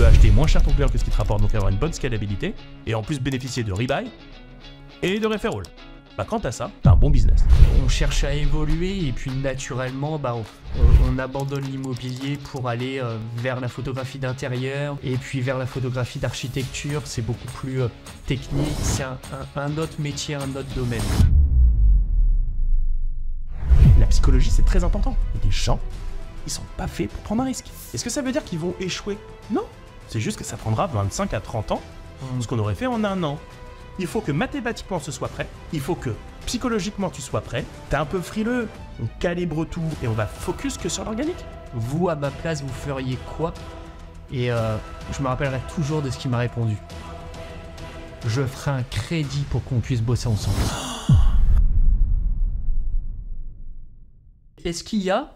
peux acheter moins cher ton client que ce qui te rapporte, donc avoir une bonne scalabilité, et en plus bénéficier de rebuy et de referral. Bah quand t'as ça, t'as un bon business. On cherche à évoluer et puis naturellement, on abandonne l'immobilier pour aller vers la photographie d'intérieur et puis vers la photographie d'architecture. C'est beaucoup plus technique, c'est un autre métier, un autre domaine. La psychologie, c'est très important. Et les gens, ils sont pas faits pour prendre un risque. Est-ce que ça veut dire qu'ils vont échouer? Non. C'est juste que ça prendra 25 à 30 ans, ce qu'on aurait fait en un an. Il faut que mathématiquement ce soit prêt, il faut que psychologiquement tu sois prêt. T'es un peu frileux, on calibre tout et on va focus que sur l'organique. Vous, à ma place, vous feriez quoi? Et je me rappellerai toujours de ce qu'il m'a répondu. Je ferai un crédit pour qu'on puisse bosser ensemble. Est-ce qu'il y a,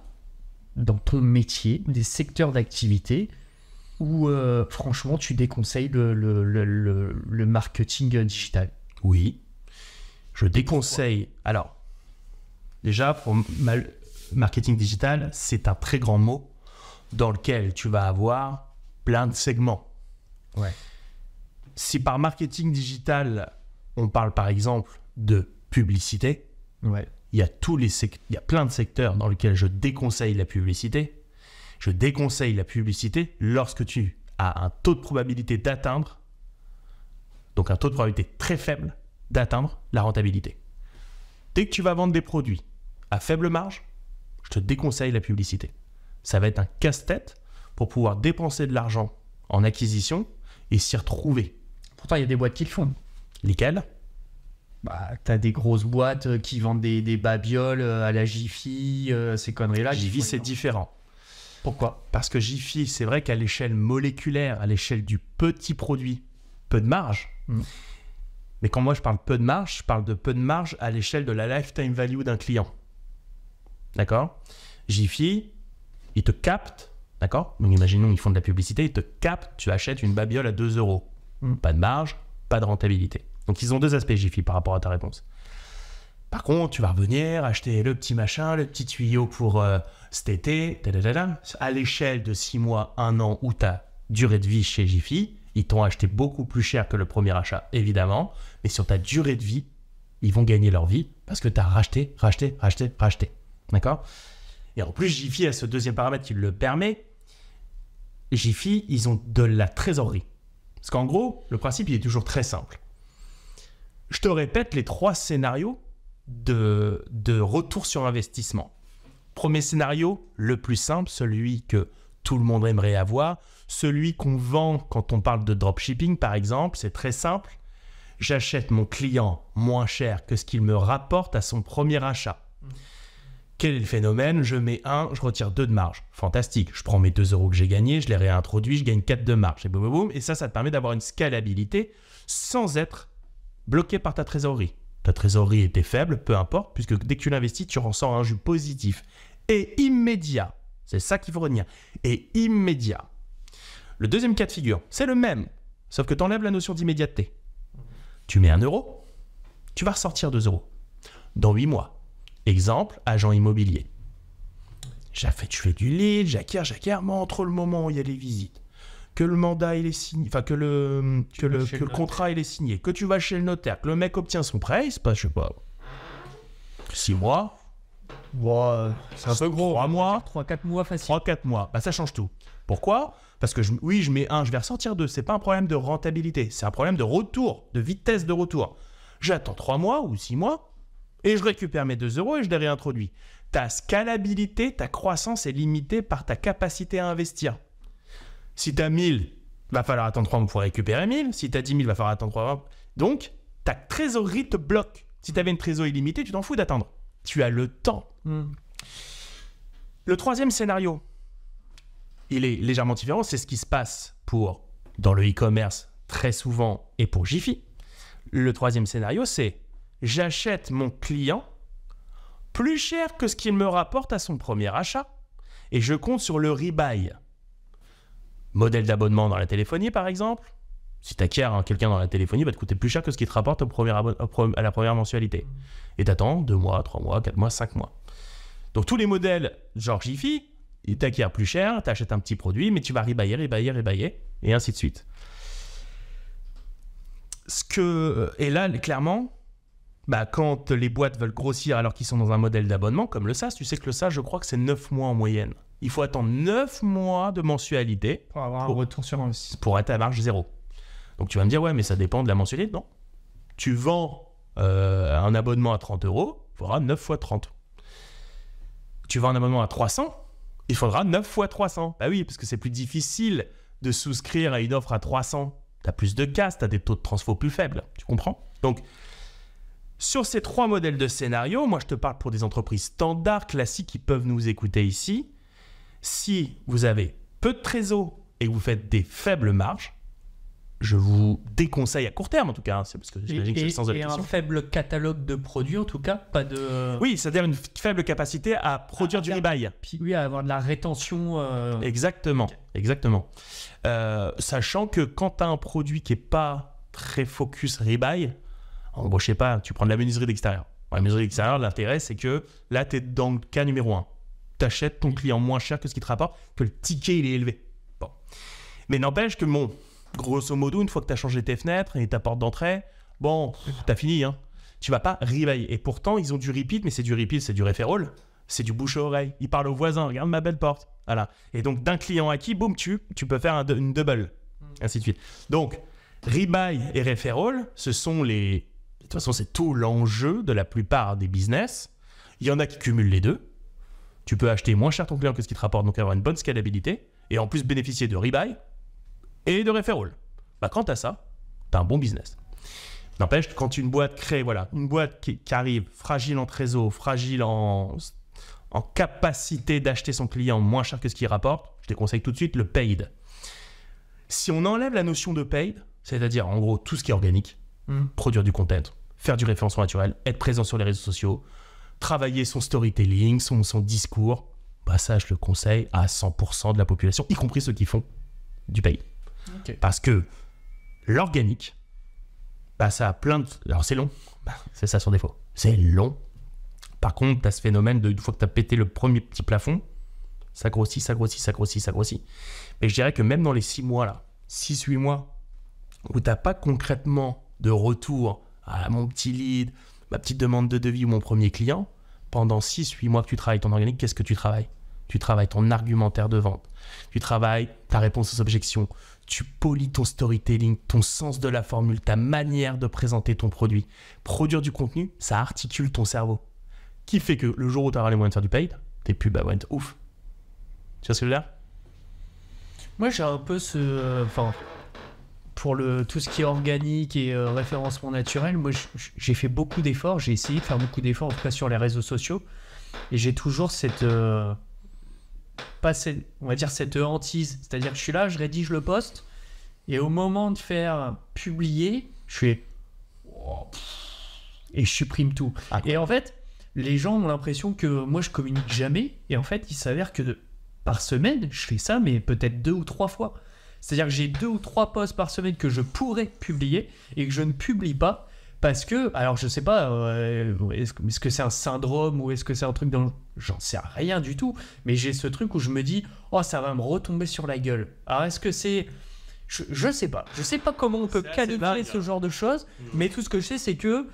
dans ton métier, des secteurs d'activité où, franchement, tu déconseilles le marketing digital? Oui, je déconseille. Alors, déjà, pour marketing digital, c'est un très grand mot dans lequel tu vas avoir plein de segments. Ouais. Si par marketing digital, on parle par exemple de publicité, Ouais. il y a plein de secteurs dans lesquels je déconseille la publicité. Je déconseille la publicité lorsque tu as un taux de probabilité d'atteindre, donc un taux de probabilité très faible d'atteindre la rentabilité. Dès que tu vas vendre des produits à faible marge, je te déconseille la publicité. Ça va être un casse-tête pour pouvoir dépenser de l'argent en acquisition et s'y retrouver. Pourtant, il y a des boîtes qui le font. Lesquelles? T'as des grosses boîtes qui vendent des babioles à la Jiffy, ces conneries-là. Jiffy, c'est différent. Pourquoi? Parce que Jiffy, c'est vrai qu'à l'échelle moléculaire, à l'échelle du petit produit, peu de marge. Mais quand moi je parle peu de marge, je parle de peu de marge à l'échelle de la lifetime value d'un client. D'accord? Jiffy, ils te captent, d'accord? Donc imaginons ils font de la publicité, ils te captent, tu achètes une babiole à 2 €. Pas de marge, pas de rentabilité. Donc ils ont deux aspects Jiffy par rapport à ta réponse. Par contre, tu vas revenir, acheter le petit machin, le petit tuyau pour cet été, à l'échelle de 6 mois, 1 an, où ta durée de vie chez Jiffy, ils t'ont acheté beaucoup plus cher que le premier achat, évidemment, mais sur ta durée de vie, ils vont gagner leur vie parce que tu as racheté. D'accord? Et en plus, Jiffy a ce deuxième paramètre qui le permet. Jiffy, ils ont de la trésorerie. Parce qu'en gros, le principe, il est toujours très simple. Je te répète les 3 scénarios de retour sur investissement. Premier scénario, le plus simple, celui que tout le monde aimerait avoir, celui qu'on vend quand on parle de dropshipping par exemple, c'est très simple. J'achète mon client moins cher que ce qu'il me rapporte à son premier achat. Quel est le phénomène? Je mets 1, je retire 2 de marge. Fantastique, je prends mes 2 € que j'ai gagnés, je les réintroduis, je gagne 4 de marge. Et boum, boum, boum. Et ça te permet d'avoir une scalabilité sans être bloqué par ta trésorerie. Ta trésorerie était faible, peu importe, puisque dès que tu l'investis, tu ressors un jus positif et immédiat. C'est ça qu'il faut retenir. Et immédiat. Le deuxième cas de figure, c'est le même, sauf que tu enlèves la notion d'immédiateté. Tu mets 1 €, tu vas ressortir 2 € dans 8 mois. Exemple, agent immobilier. Tu fais du lead, j'acquiers, mais entre le moment où il y a les visites, que le mandat il est signé, enfin que le contrat il est signé, que tu vas chez le notaire, que le mec obtient son prêt, il se passe, je sais pas, 6 mois. C'est un peu gros. 3 mois. 3-4 mois facile. 3-4 mois. Bah, ça change tout. Pourquoi? Parce que je mets 1, je vais ressortir 2. C'est pas un problème de rentabilité. C'est un problème de retour, de vitesse de retour. J'attends 3 mois ou 6 mois et je récupère mes 2 € et je les réintroduis. Ta scalabilité, ta croissance est limitée par ta capacité à investir. Si tu as 1000, il va falloir attendre 3 mois pour récupérer 1000. Si tu as 10 000, il va falloir attendre 3 mois. Donc, ta trésorerie te bloque. Si tu avais une trésorerie illimitée, tu t'en fous d'attendre. Tu as le temps. Le troisième scénario, il est légèrement différent. C'est ce qui se passe dans le e-commerce très souvent et pour Jiffy. Le troisième scénario, c'est j'achète mon client plus cher que ce qu'il me rapporte à son premier achat et je compte sur le rebuy. Modèle d'abonnement dans la téléphonie, par exemple. Si tu acquiers quelqu'un dans la téléphonie, il va te coûter plus cher que ce qu'il te rapporte à la première mensualité. Et tu attends 2 mois, 3 mois, 4 mois, 5 mois. Donc tous les modèles genre Jiffy, ils t'acquièrent plus cher, tu achètes un petit produit, mais tu vas rebailler. et ainsi de suite. Et là, clairement, quand les boîtes veulent grossir alors qu'ils sont dans un modèle d'abonnement, comme le SaaS, tu sais que le SaaS, je crois que c'est 9 mois en moyenne. Il faut attendre 9 mois de mensualité pour avoir un retour sur investissement. Pour être à marge zéro. Donc tu vas me dire, ouais, mais ça dépend de la mensualité. Non. Tu vends un abonnement à 30 €, il faudra 9 fois 30. Tu vends un abonnement à 300, il faudra 9 fois 300. Bah oui, parce que c'est plus difficile de souscrire à une offre à 300. Tu as plus de casse, tu as des taux de transfo plus faibles. Tu comprends? Donc, sur ces 3 modèles de scénario, moi je te parle pour des entreprises standards, classiques qui peuvent nous écouter ici. Si vous avez peu de trésor et que vous faites des faibles marges, je vous déconseille à court terme en tout cas, c'est parce que j'imagine que c'est le sens de la question. Et un faible catalogue de produits en tout cas, pas de... Oui, c'est-à-dire une faible capacité à produire du rebuy. Puis oui, à avoir de la rétention. Exactement, okay. Exactement. Sachant que quand tu as un produit qui n'est pas très focus rebuy, bon, je sais pas, tu prends de la menuiserie d'extérieur. La menuiserie d'extérieur, l'intérêt c'est que là tu es dans le cas numéro 1. Tu achètes ton client moins cher que ce qu'il te rapporte, que le ticket il est élevé. Bon. Mais n'empêche que grosso modo, une fois que tu as changé tes fenêtres et ta porte d'entrée, bon, tu as fini. Hein. Tu vas pas rebuy. Et pourtant, ils ont du repeat, mais c'est du repeat, c'est du referral. C'est du bouche à oreille. Ils parlent aux voisins, regarde ma belle porte. Voilà. Et donc, d'un client acquis, boum, tu peux faire une double. Ainsi de suite. Donc, rebuy et referral, ce sont de toute façon, c'est tout l'enjeu de la plupart des business. Il y en a qui cumulent les deux. Tu peux acheter moins cher ton client que ce qui te rapporte, donc avoir une bonne scalabilité, et en plus bénéficier de rebuy et de referral. Quand tu as ça, tu as un bon business. N'empêche, quand une boîte crée, une boîte qui arrive fragile en trésor, fragile en capacité d'acheter son client moins cher que ce qu'il rapporte, je te conseille tout de suite le paid. Si on enlève la notion de paid, c'est-à-dire en gros tout ce qui est organique, produire du content, faire du référencement naturel, être présent sur les réseaux sociaux, travailler son storytelling, son discours, ça je le conseille à 100% de la population, y compris ceux qui font du paid. Okay. Parce que l'organique, ça a plein de... Alors c'est long, c'est ça son défaut, c'est long. Par contre, tu as ce phénomène une fois que tu as pété le premier petit plafond, ça grossit, ça grossit, ça grossit, ça grossit. Mais je dirais que même dans les 6 mois là, 6-8 mois, où tu n'as pas concrètement de retour à mon petit lead, ma petite demande de devis ou mon premier client, pendant 6-8 mois que tu travailles ton organique, qu'est-ce que tu travailles? Tu travailles ton argumentaire de vente, tu travailles ta réponse aux objections, tu polis ton storytelling, ton sens de la formule, ta manière de présenter ton produit. Produire du contenu, ça articule ton cerveau. Qui fait que le jour où tu auras les moyens de faire du paid, tes pubs vont être ouf. Tu vois ce que je veux dire? Moi, j'ai un peu pour tout ce qui est organique et référencement naturel, moi, j'ai fait beaucoup d'efforts. J'ai essayé de faire beaucoup d'efforts, en tout cas sur les réseaux sociaux. Et j'ai toujours cette hantise. C'est-à-dire que je suis là, je rédige le post. Et au moment de faire publier, je fais... Et je supprime tout. Et en fait, les gens ont l'impression que moi, je communique jamais. Et en fait, il s'avère que par semaine, je fais ça, mais peut-être 2 ou 3 fois. C'est-à-dire que j'ai 2 ou 3 posts par semaine que je pourrais publier et que je ne publie pas parce que, alors je sais pas, est-ce que c'est un syndrome ou est-ce que c'est un truc dont j'en sais rien du tout, mais j'ai ce truc où je me dis, oh ça va me retomber sur la gueule. Alors est-ce que c'est... Je sais pas comment on peut calculer ce genre de choses, mais tout ce que je sais c'est que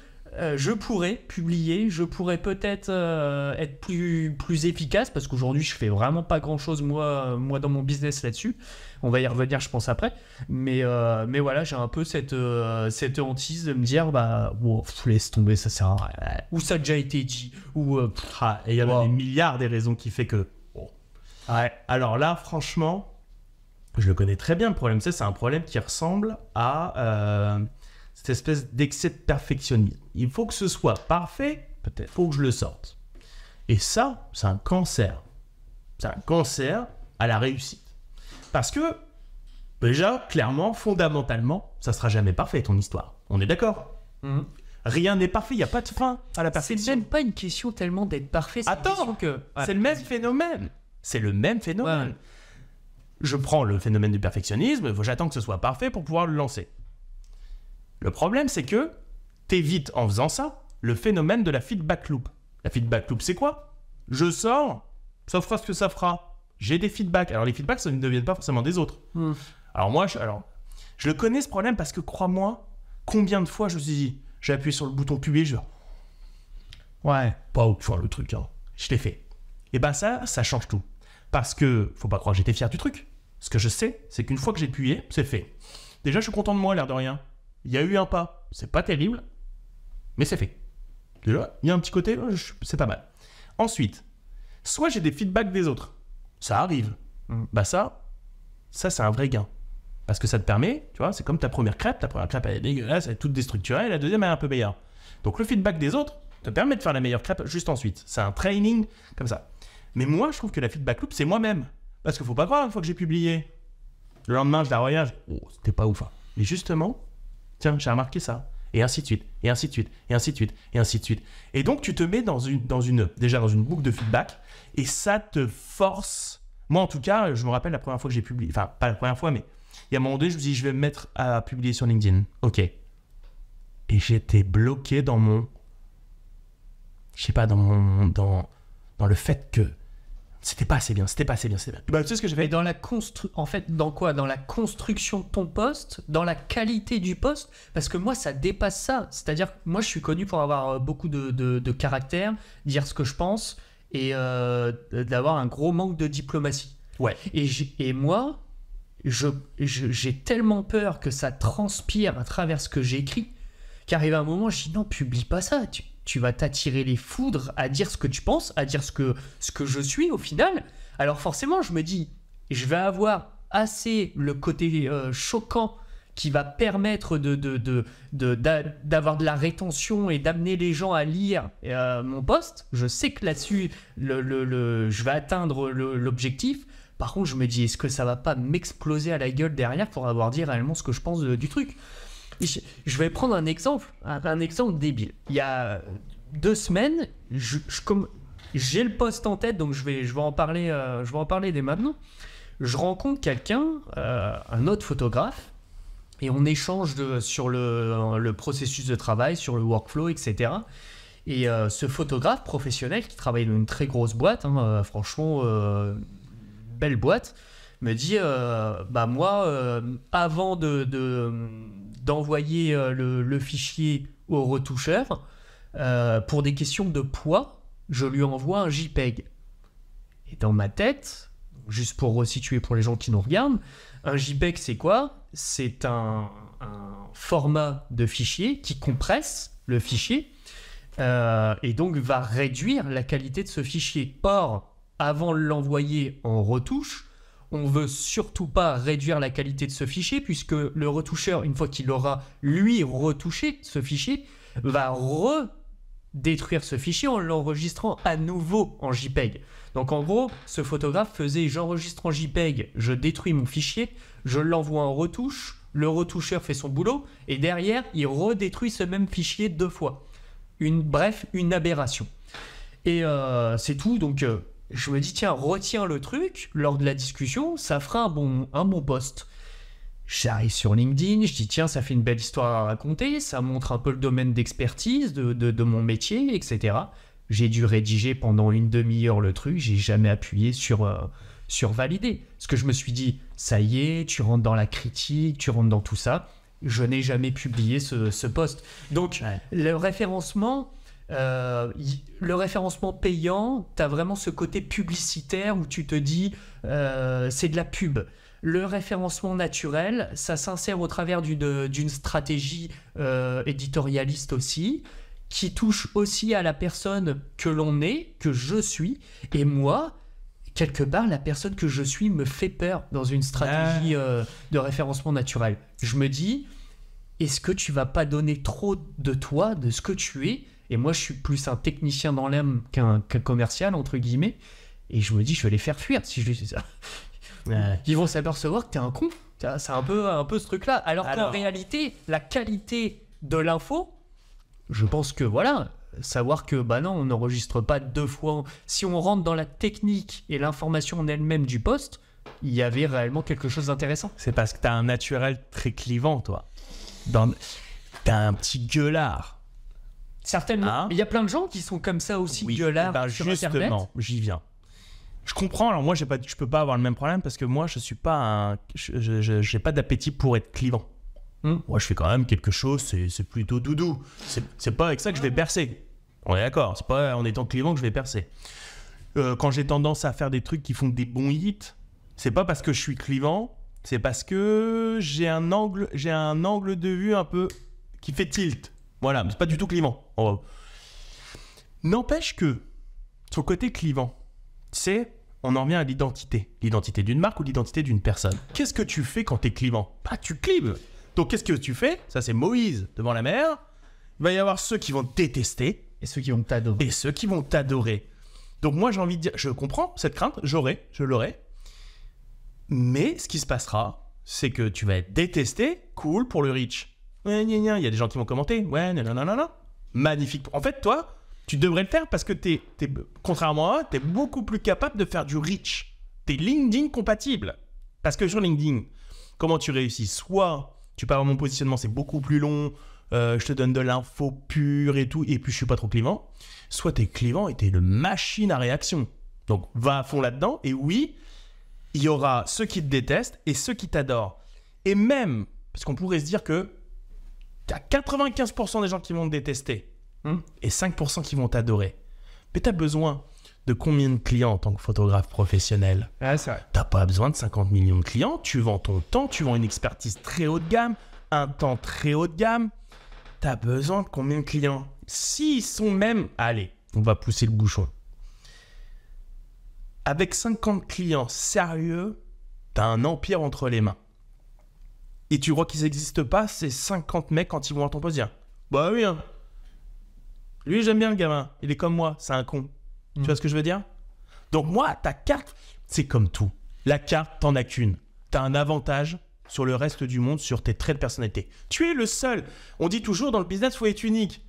je pourrais publier, je pourrais peut-être être plus efficace parce qu'aujourd'hui je fais vraiment pas grand chose moi dans mon business là-dessus. On va y revenir je pense après, mais voilà, j'ai un peu cette hantise de me dire laisse tomber, ça sert à rien, ou ça a déjà été dit, ou et il y a des milliards des raisons qui fait que alors là franchement je le connais très bien, le problème c'est un problème qui ressemble à cette espèce d'excès de perfectionnisme. Il faut que ce soit parfait, peut-être, il faut que je le sorte. Et ça, c'est un cancer. C'est un cancer à la réussite. Parce que, déjà, clairement, fondamentalement, ça ne sera jamais parfait, ton histoire. On est d'accord? Rien n'est parfait, il n'y a pas de fin à la perfection. C'est même pas une question tellement d'être parfait. Attends, c'est le même phénomène. C'est le même phénomène. Ouais. Je prends le phénomène du perfectionnisme, j'attends que ce soit parfait pour pouvoir le lancer. Le problème, c'est que t'évites en faisant ça le phénomène de la feedback loop. La feedback loop, c'est quoi? Je sors, ça fera ce que ça fera. J'ai des feedbacks. Alors les feedbacks, ça ne deviennent pas forcément des autres. Alors moi, je le connais ce problème parce que crois-moi, combien de fois je me suis dit, j'ai appuyé sur le bouton publier, ouais, pas ouf le truc, hein. Je l'ai fait. Et ben ça change tout. Parce que, faut pas croire que j'étais fier du truc. Ce que je sais, c'est qu'une fois que j'ai appuyé, c'est fait. Déjà, je suis content de moi, l'air de rien. Il y a eu un pas, c'est pas terrible, mais c'est fait. Déjà, il y a un petit côté, c'est pas mal. Ensuite, soit j'ai des feedbacks des autres. Ça arrive. Bah ça c'est un vrai gain. Parce que ça te permet, tu vois, c'est comme ta première crêpe elle est dégueulasse, elle est toute déstructurée, la deuxième elle est un peu meilleure. Donc le feedback des autres te permet de faire la meilleure crêpe juste ensuite. C'est un training comme ça. Mais moi, je trouve que la feedback loop, c'est moi-même. Parce qu'il faut pas croire, une fois que j'ai publié, le lendemain, je la regarde, c'était pas ouf. Hein. Mais justement, tiens, j'ai remarqué ça. Et ainsi de suite, et ainsi de suite, et ainsi de suite, et ainsi de suite. Et donc, tu te mets déjà dans une boucle de feedback, et ça te force. Moi, en tout cas, je me rappelle la première fois que j'ai publié, enfin, pas la première fois, mais il y a un moment donné, je me suis dit, je vais me mettre à publier sur LinkedIn. Ok. Et j'étais bloqué dans mon. Je sais pas, dans le fait que. C'était pas assez bien. Bah, tu sais ce que j'ai fait ? Dans la en fait, dans quoi ? Dans la construction de ton poste, dans la qualité du poste, parce que moi, ça dépasse ça. C'est-à-dire que moi, je suis connu pour avoir beaucoup de caractère, dire ce que je pense, et d'avoir un gros manque de diplomatie. Ouais. Et moi, j'ai tellement peur que ça transpire à travers ce que j'écris, qu'arrive un moment, je dis non, publie pas ça. Tu vas t'attirer les foudres à dire ce que tu penses, à dire ce que je suis au final. Alors forcément, je me dis, je vais avoir assez le côté choquant qui va permettre d'avoir de la rétention et d'amener les gens à lire mon post. Je sais que là-dessus, je vais atteindre l'objectif. Par contre, je me dis, est-ce que ça va pas m'exploser à la gueule derrière pour avoir dit réellement ce que je pense du truc ? Je vais prendre un exemple débile. Il y a 2 semaines, j'ai le post en tête, donc je vais en parler dès maintenant. Je rencontre quelqu'un, un autre photographe, et on échange sur le processus de travail, sur le workflow, etc. Et ce photographe professionnel qui travaille dans une très grosse boîte, franchement, belle boîte, me dit moi, avant d'envoyer le fichier au retoucheur, pour des questions de poids, je lui envoie un JPEG. Et dans ma tête, juste pour resituer pour les gens qui nous regardent, un JPEG c'est quoi ? C'est un format de fichier qui compresse le fichier et donc va réduire la qualité de ce fichier. Or, avant de l'envoyer en retouche, on veut surtout pas réduire la qualité de ce fichier puisque le retoucheur, une fois qu'il aura lui retouché ce fichier, va redétruire ce fichier en l'enregistrant à nouveau en JPEG. Donc en gros, ce photographe faisait j'enregistre en JPEG, je détruis mon fichier, je l'envoie en retouche, le retoucheur fait son boulot et derrière, il redétruit ce même fichier 2 fois. Bref, une aberration. Et c'est tout, donc... je me dis, tiens, retiens le truc, lors de la discussion, ça fera un bon post. J'arrive sur LinkedIn, je dis, tiens, ça fait une belle histoire à raconter, ça montre un peu le domaine d'expertise de mon métier, etc. J'ai dû rédiger pendant une demi-heure le truc, j'ai jamais appuyé sur valider. Parce que je me suis dit, ça y est, tu rentres dans la critique, tu rentres dans tout ça. Je n'ai jamais publié ce post. Donc, ouais. Le référencement payant, tu as vraiment ce côté publicitaire où tu te dis c'est de la pub. Le référencement naturel, ça s'insère au travers d'une stratégie éditorialiste aussi, qui touche aussi à la personne que l'on est, que je suis. Et moi, quelque part, la personne que je suis me fait peur dans une stratégie de référencement naturel. Je me dis, est-ce que tu vas pas donner trop de toi, de ce que tu es ? Et moi, je suis plus un technicien dans l'âme qu'un commercial, entre guillemets. Et je me dis, je vais les faire fuir si je dis ça. Ouais. Ils vont s'apercevoir que t'es un con. C'est un peu ce truc-là. Alors qu'en réalité, la qualité de l'info, je pense que voilà, savoir que non, on n'enregistre pas 2 fois. Si on rentre dans la technique et l'information en elle-même du poste, il y avait réellement quelque chose d'intéressant. C'est parce que t'as un naturel très clivant, toi. T'as un petit gueulard. Certainement. Il y a plein de gens qui sont comme ça aussi, gueulards sur Internet. Justement, j'y viens. Je comprends. Alors moi, je peux pas avoir le même problème parce que moi, je suis pas j'ai pas d'appétit pour être clivant. Moi, je fais quand même quelque chose, c'est plutôt doudou. C'est pas avec ça que je vais percer. On est d'accord. C'est pas en étant clivant que je vais percer. Quand j'ai tendance à faire des trucs qui font des bons hits, c'est pas parce que je suis clivant, c'est parce que j'ai un angle de vue un peu qui fait tilt. Voilà, mais c'est pas du tout clivant. N'empêche que, sur le côté clivant, on en revient à l'identité. L'identité d'une marque ou l'identité d'une personne. Qu'est-ce que tu fais quand t'es clivant ? Bah, tu clives. Donc, qu'est-ce que tu fais ? Ça, c'est Moïse devant la mer. Il va y avoir ceux qui vont te détester. Et ceux qui vont t'adorer. Et ceux qui vont t'adorer. Donc, moi, j'ai envie de dire, je comprends cette crainte, je l'aurai. Mais ce qui se passera, c'est que tu vas être détesté, cool pour le reach. Ouais, il y a des gens qui vont commenter. Ouais, non. Magnifique. En fait, toi, tu devrais le faire parce que contrairement à moi, t'es beaucoup plus capable de faire du reach. T'es LinkedIn compatible. Parce que sur LinkedIn, comment tu réussis ? Soit tu peux avoir mon positionnement, c'est beaucoup plus long, je te donne de l'info pure et tout, et puis je suis pas trop clivant. Soit t'es clivant et t'es une machine à réaction. Donc va à fond là-dedans, et oui, il y aura ceux qui te détestent et ceux qui t'adorent. Et même, parce qu'on pourrait se dire que t'as 95% des gens qui vont te détester et 5% qui vont t'adorer. Mais t'as besoin de combien de clients en tant que photographe professionnel ? Ah, c'est vrai. T'as pas besoin de 50 millions de clients, tu vends ton temps, tu vends une expertise très haut de gamme, un temps très haut de gamme. T'as besoin de combien de clients ? S'ils sont même... Allez, on va pousser le bouchon. Avec 50 clients sérieux, t'as un empire entre les mains. Et tu crois qu'ils n'existent pas, ces 50 mecs, quand ils vont à ton poste dire « Bah oui, hein. Lui, j'aime bien le gamin. Il est comme moi, c'est un con. » Tu vois ce que je veux dire ? Donc moi, ta carte, c'est comme tout. La carte, t'en as qu'une. T'as un avantage sur le reste du monde, sur tes traits de personnalité. Tu es le seul. On dit toujours dans le business, il faut être unique.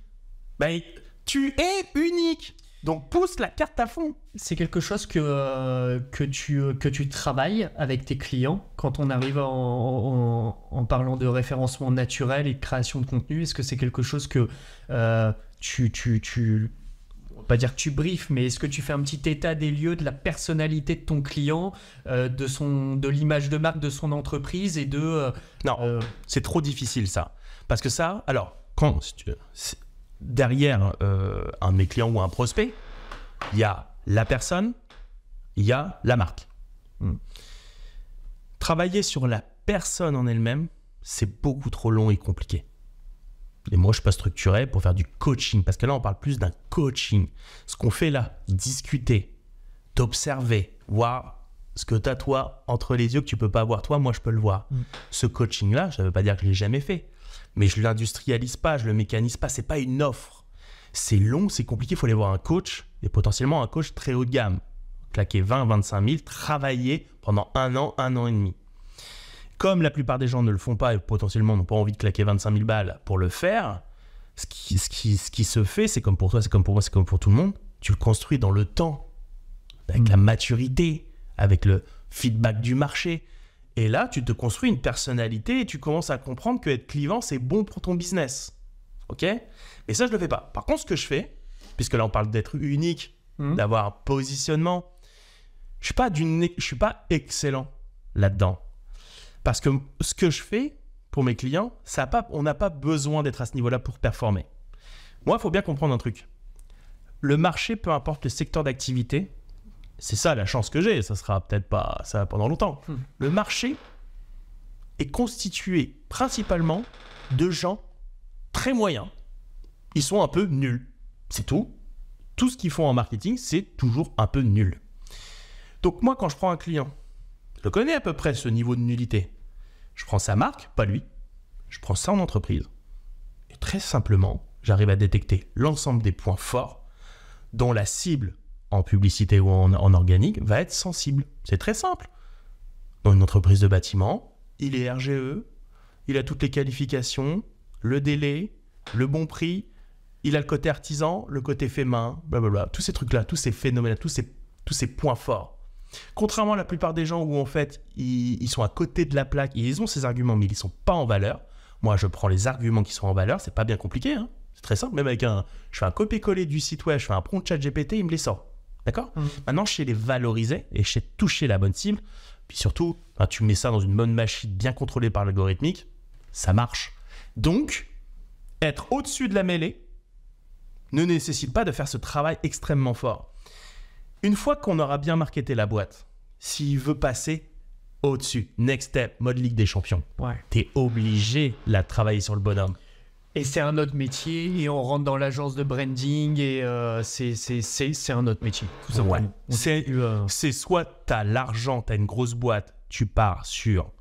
Ben, tu es unique. Donc pousse la carte à fond. C'est quelque chose que tu travailles avec tes clients quand on arrive en parlant de référencement naturel et de création de contenu. Est-ce que c'est quelque chose que on va pas dire que tu briefes, mais est-ce que tu fais un petit état des lieux de la personnalité de ton client, de l'image de marque de son entreprise et de... Non, c'est trop difficile ça. Parce que ça, alors, quand derrière un de mes clients ou un prospect, il y a la personne, il y a la marque. Travailler sur la personne en elle-même, c'est beaucoup trop long et compliqué. Et moi, je ne suis pas structuré pour faire du coaching, parce que là, on parle plus d'un coaching. Ce qu'on fait là, discuter, t'observer, voir ce que tu as toi entre les yeux que tu ne peux pas voir toi, moi, je peux le voir. Ce coaching-là, ça ne veut pas dire que je ne l'ai jamais fait, mais je ne l'industrialise pas, je ne le mécanise pas, ce n'est pas une offre. C'est long, c'est compliqué, il faut aller voir un coach, et potentiellement un coach très haut de gamme. Claquer 20, 25 000, travailler pendant 1 an et demi. Comme la plupart des gens ne le font pas et potentiellement n'ont pas envie de claquer 25 000 balles pour le faire, ce qui se fait, c'est comme pour toi, c'est comme pour moi, c'est comme pour tout le monde, tu le construis dans le temps, avec la maturité, avec le feedback du marché. Et là, tu te construis une personnalité et tu commences à comprendre que être clivant, c'est bon pour ton business. Ok ? Mais ça, je ne le fais pas. Par contre, ce que je fais, puisque là, on parle d'être unique, d'avoir un positionnement, je ne suis pas excellent là-dedans. Parce que ce que je fais pour mes clients, on n'a pas besoin d'être à ce niveau-là pour performer. Moi, il faut bien comprendre un truc. Le marché, peu importe le secteur d'activité, c'est ça la chance que j'ai, ça sera peut-être pas ça pendant longtemps. Le marché est constitué principalement de gens très moyens. Ils sont un peu nuls. C'est tout. Tout ce qu'ils font en marketing, c'est toujours un peu nul. Donc moi, quand je prends un client, je connais à peu près ce niveau de nullité. Je prends sa marque, pas lui. Je prends son entreprise. Et très simplement, j'arrive à détecter l'ensemble des points forts dont la cible en publicité ou en organique va être sensible. C'est très simple. Dans une entreprise de bâtiment, il est RGE, il a toutes les qualifications, le délai, le bon prix, il a le côté artisan, le côté fait main, blablabla. Tous ces trucs-là, tous ces phénomènes, tous ces points forts. Contrairement à la plupart des gens où en fait ils sont à côté de la plaque et ils ont ces arguments mais ils ne sont pas en valeur. Moi je prends les arguments qui sont en valeur, c'est pas bien compliqué, hein. C'est très simple, même je fais un copier-coller du site web, je fais un prompt chat GPT, il me les sort. D'accord ? Maintenant, je sais les valoriser et je sais toucher la bonne cible. Puis surtout, tu mets ça dans une bonne machine bien contrôlée par l'algorithmique, ça marche. Donc, être au-dessus de la mêlée ne nécessite pas de faire ce travail extrêmement fort. Une fois qu'on aura bien marketé la boîte, s'il veut passer au-dessus, next step, mode Ligue des Champions, t'es obligé de travailler sur le bonhomme. Et c'est un autre métier, et on rentre dans l'agence de branding, et c'est un autre métier, tout simplement. Ouais. C'est soit tu as l'argent, tu as une grosse boîte, tu pars sur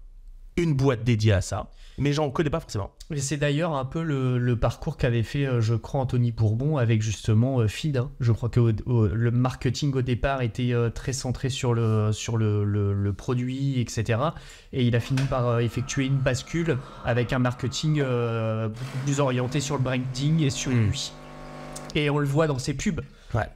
une boîte dédiée à ça, mais j'en connais pas forcément. Et c'est d'ailleurs un peu le parcours qu'avait fait, je crois, Anthony Bourbon avec justement Feed. Hein. Je crois que le marketing au départ était très centré sur le produit, etc. Et il a fini par effectuer une bascule avec un marketing beaucoup plus orienté sur le branding et sur lui. Et on le voit dans ses pubs. Ouais.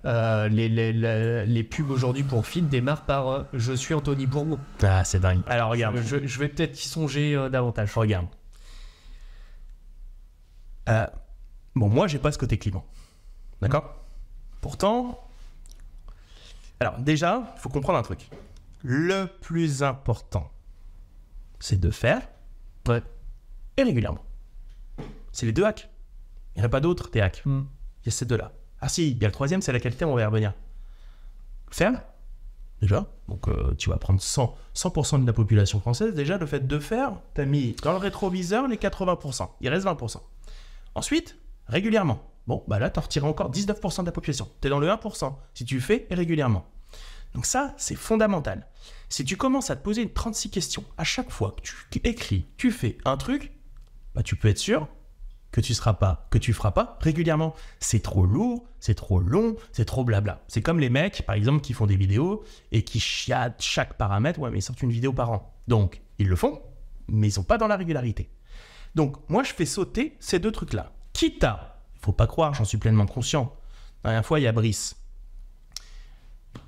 Les pubs aujourd'hui pour Feed démarrent par je suis Anthony Bourbon. Ah, c'est dingue. Alors regarde, je vais peut-être y songer davantage. Regarde. Bon, moi, j'ai pas ce côté clivant. D'accord ? Pourtant, alors déjà, il faut comprendre un truc. Le plus important, c'est de faire et régulièrement. C'est les deux hacks. Il n'y en a pas d'autres, tes hacks. Il y a ces deux-là. Ah si, il y a le troisième, c'est la qualité, on va y revenir. Faire, déjà. Donc, tu vas prendre 100% de la population française. Déjà, le fait de faire, tu as mis dans le rétroviseur les 80%. Il reste 20%. Ensuite, régulièrement. Bon, bah là, tu en retires encore 19% de la population. Tu es dans le 1% si tu fais et régulièrement. Donc ça, c'est fondamental. Si tu commences à te poser 36 questions à chaque fois que tu écris, tu fais un truc, bah, tu peux être sûr que tu feras pas régulièrement. C'est trop lourd, c'est trop long, c'est trop blabla. C'est comme les mecs, par exemple, qui font des vidéos et qui chiadent chaque paramètre. Ouais, mais ils sortent une vidéo par an. Donc, ils le font, mais ils sont pas dans la régularité. Donc, moi, je fais sauter ces deux trucs-là. Quitte à, il ne faut pas croire, j'en suis pleinement conscient. La dernière fois, il y a Brice.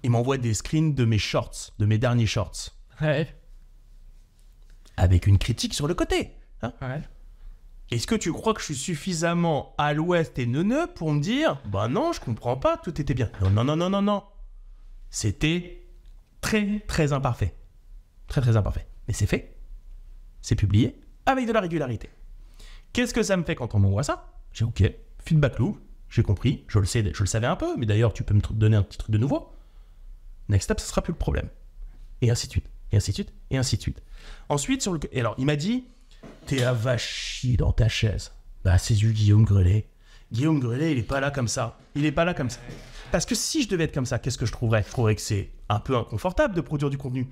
Il m'envoie des screens de mes shorts, de mes derniers shorts. Ouais. Avec une critique sur le côté. Hein. Ouais. Est-ce que tu crois que je suis suffisamment à l'ouest et neuneux pour me dire « Bah non, je comprends pas, tout était bien. » Non. C'était très, très imparfait. Très, très imparfait. Mais c'est fait. C'est publié. Avec de la régularité. Qu'est-ce que ça me fait quand on m'envoie ça ? J'ai OK, feedback loop, j'ai compris, je le savais un peu, mais d'ailleurs tu peux me donner un petit truc de nouveau. Next step, ça sera plus le problème. Et ainsi de suite, et ainsi de suite, et ainsi de suite. Ensuite, et alors, il m'a dit, t'es avachi dans ta chaise. Bah, c'est du Guillaume Grelet. Guillaume Grelet, il est pas là comme ça. Il est pas là comme ça. Parce que si je devais être comme ça, qu'est-ce que je trouverais ? Je trouverais que c'est un peu inconfortable de produire du contenu.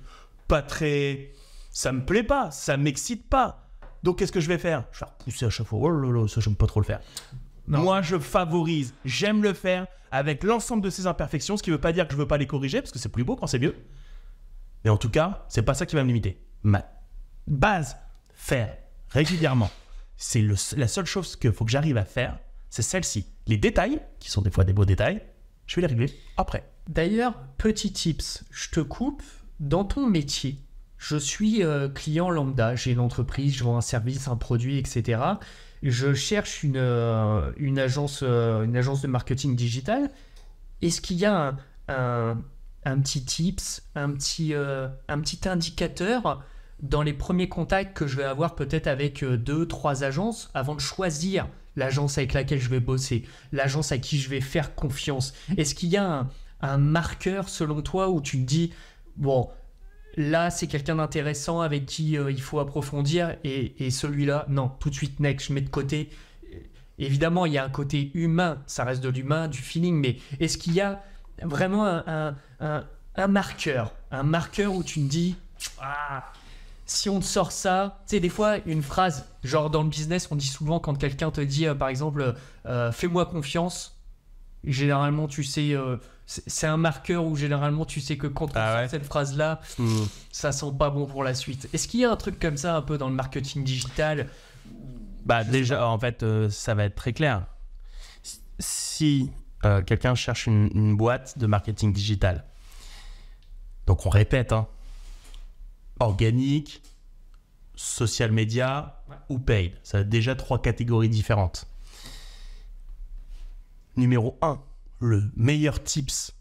Pas très... Ça me plaît pas, ça m'excite pas. Donc, qu'est-ce que je vais faire ? Je vais repousser à chaque fois. Oh là là, ça, j'aime pas trop le faire. Non. Moi, je favorise. J'aime le faire avec l'ensemble de ses imperfections, ce qui ne veut pas dire que je ne veux pas les corriger, parce que c'est plus beau quand c'est mieux. Mais en tout cas, c'est pas ça qui va me limiter. Ma base, faire régulièrement, c'est la seule chose qu'il faut que j'arrive à faire, c'est celle-ci. Les détails, qui sont des fois des beaux détails, je vais les régler après. D'ailleurs, petit tips, je te coupe, dans ton métier, je suis client lambda, j'ai une entreprise, je vends un service, un produit, etc. Je cherche une agence de marketing digital. Est-ce qu'il y a un petit tips, un petit indicateur dans les premiers contacts que je vais avoir peut-être avec 2-3 agences avant de choisir l'agence avec laquelle je vais bosser, l'agence à qui je vais faire confiance? Est-ce qu'il y a un marqueur selon toi où tu te dis, bon, là, c'est quelqu'un d'intéressant avec qui il faut approfondir et celui-là, non, tout de suite, next, je mets de côté. Évidemment, il y a un côté humain, ça reste de l'humain, du feeling, mais est-ce qu'il y a vraiment un marqueur où tu te dis, si on te sort ça, tu sais, des fois, une phrase, genre dans le business, on dit souvent quand quelqu'un te dit, par exemple, fais-moi confiance, généralement, tu sais... c'est un marqueur où généralement tu sais que quand on sort cette phrase-là, ça sent pas bon pour la suite. Est-ce qu'il y a un truc comme ça un peu dans le marketing digital ? Bah déjà, en fait, ça va être très clair. Si quelqu'un cherche une boîte de marketing digital, donc on répète, organique, social media ou paid. Ça a déjà 3 catégories différentes. Numéro 1. Le meilleur tips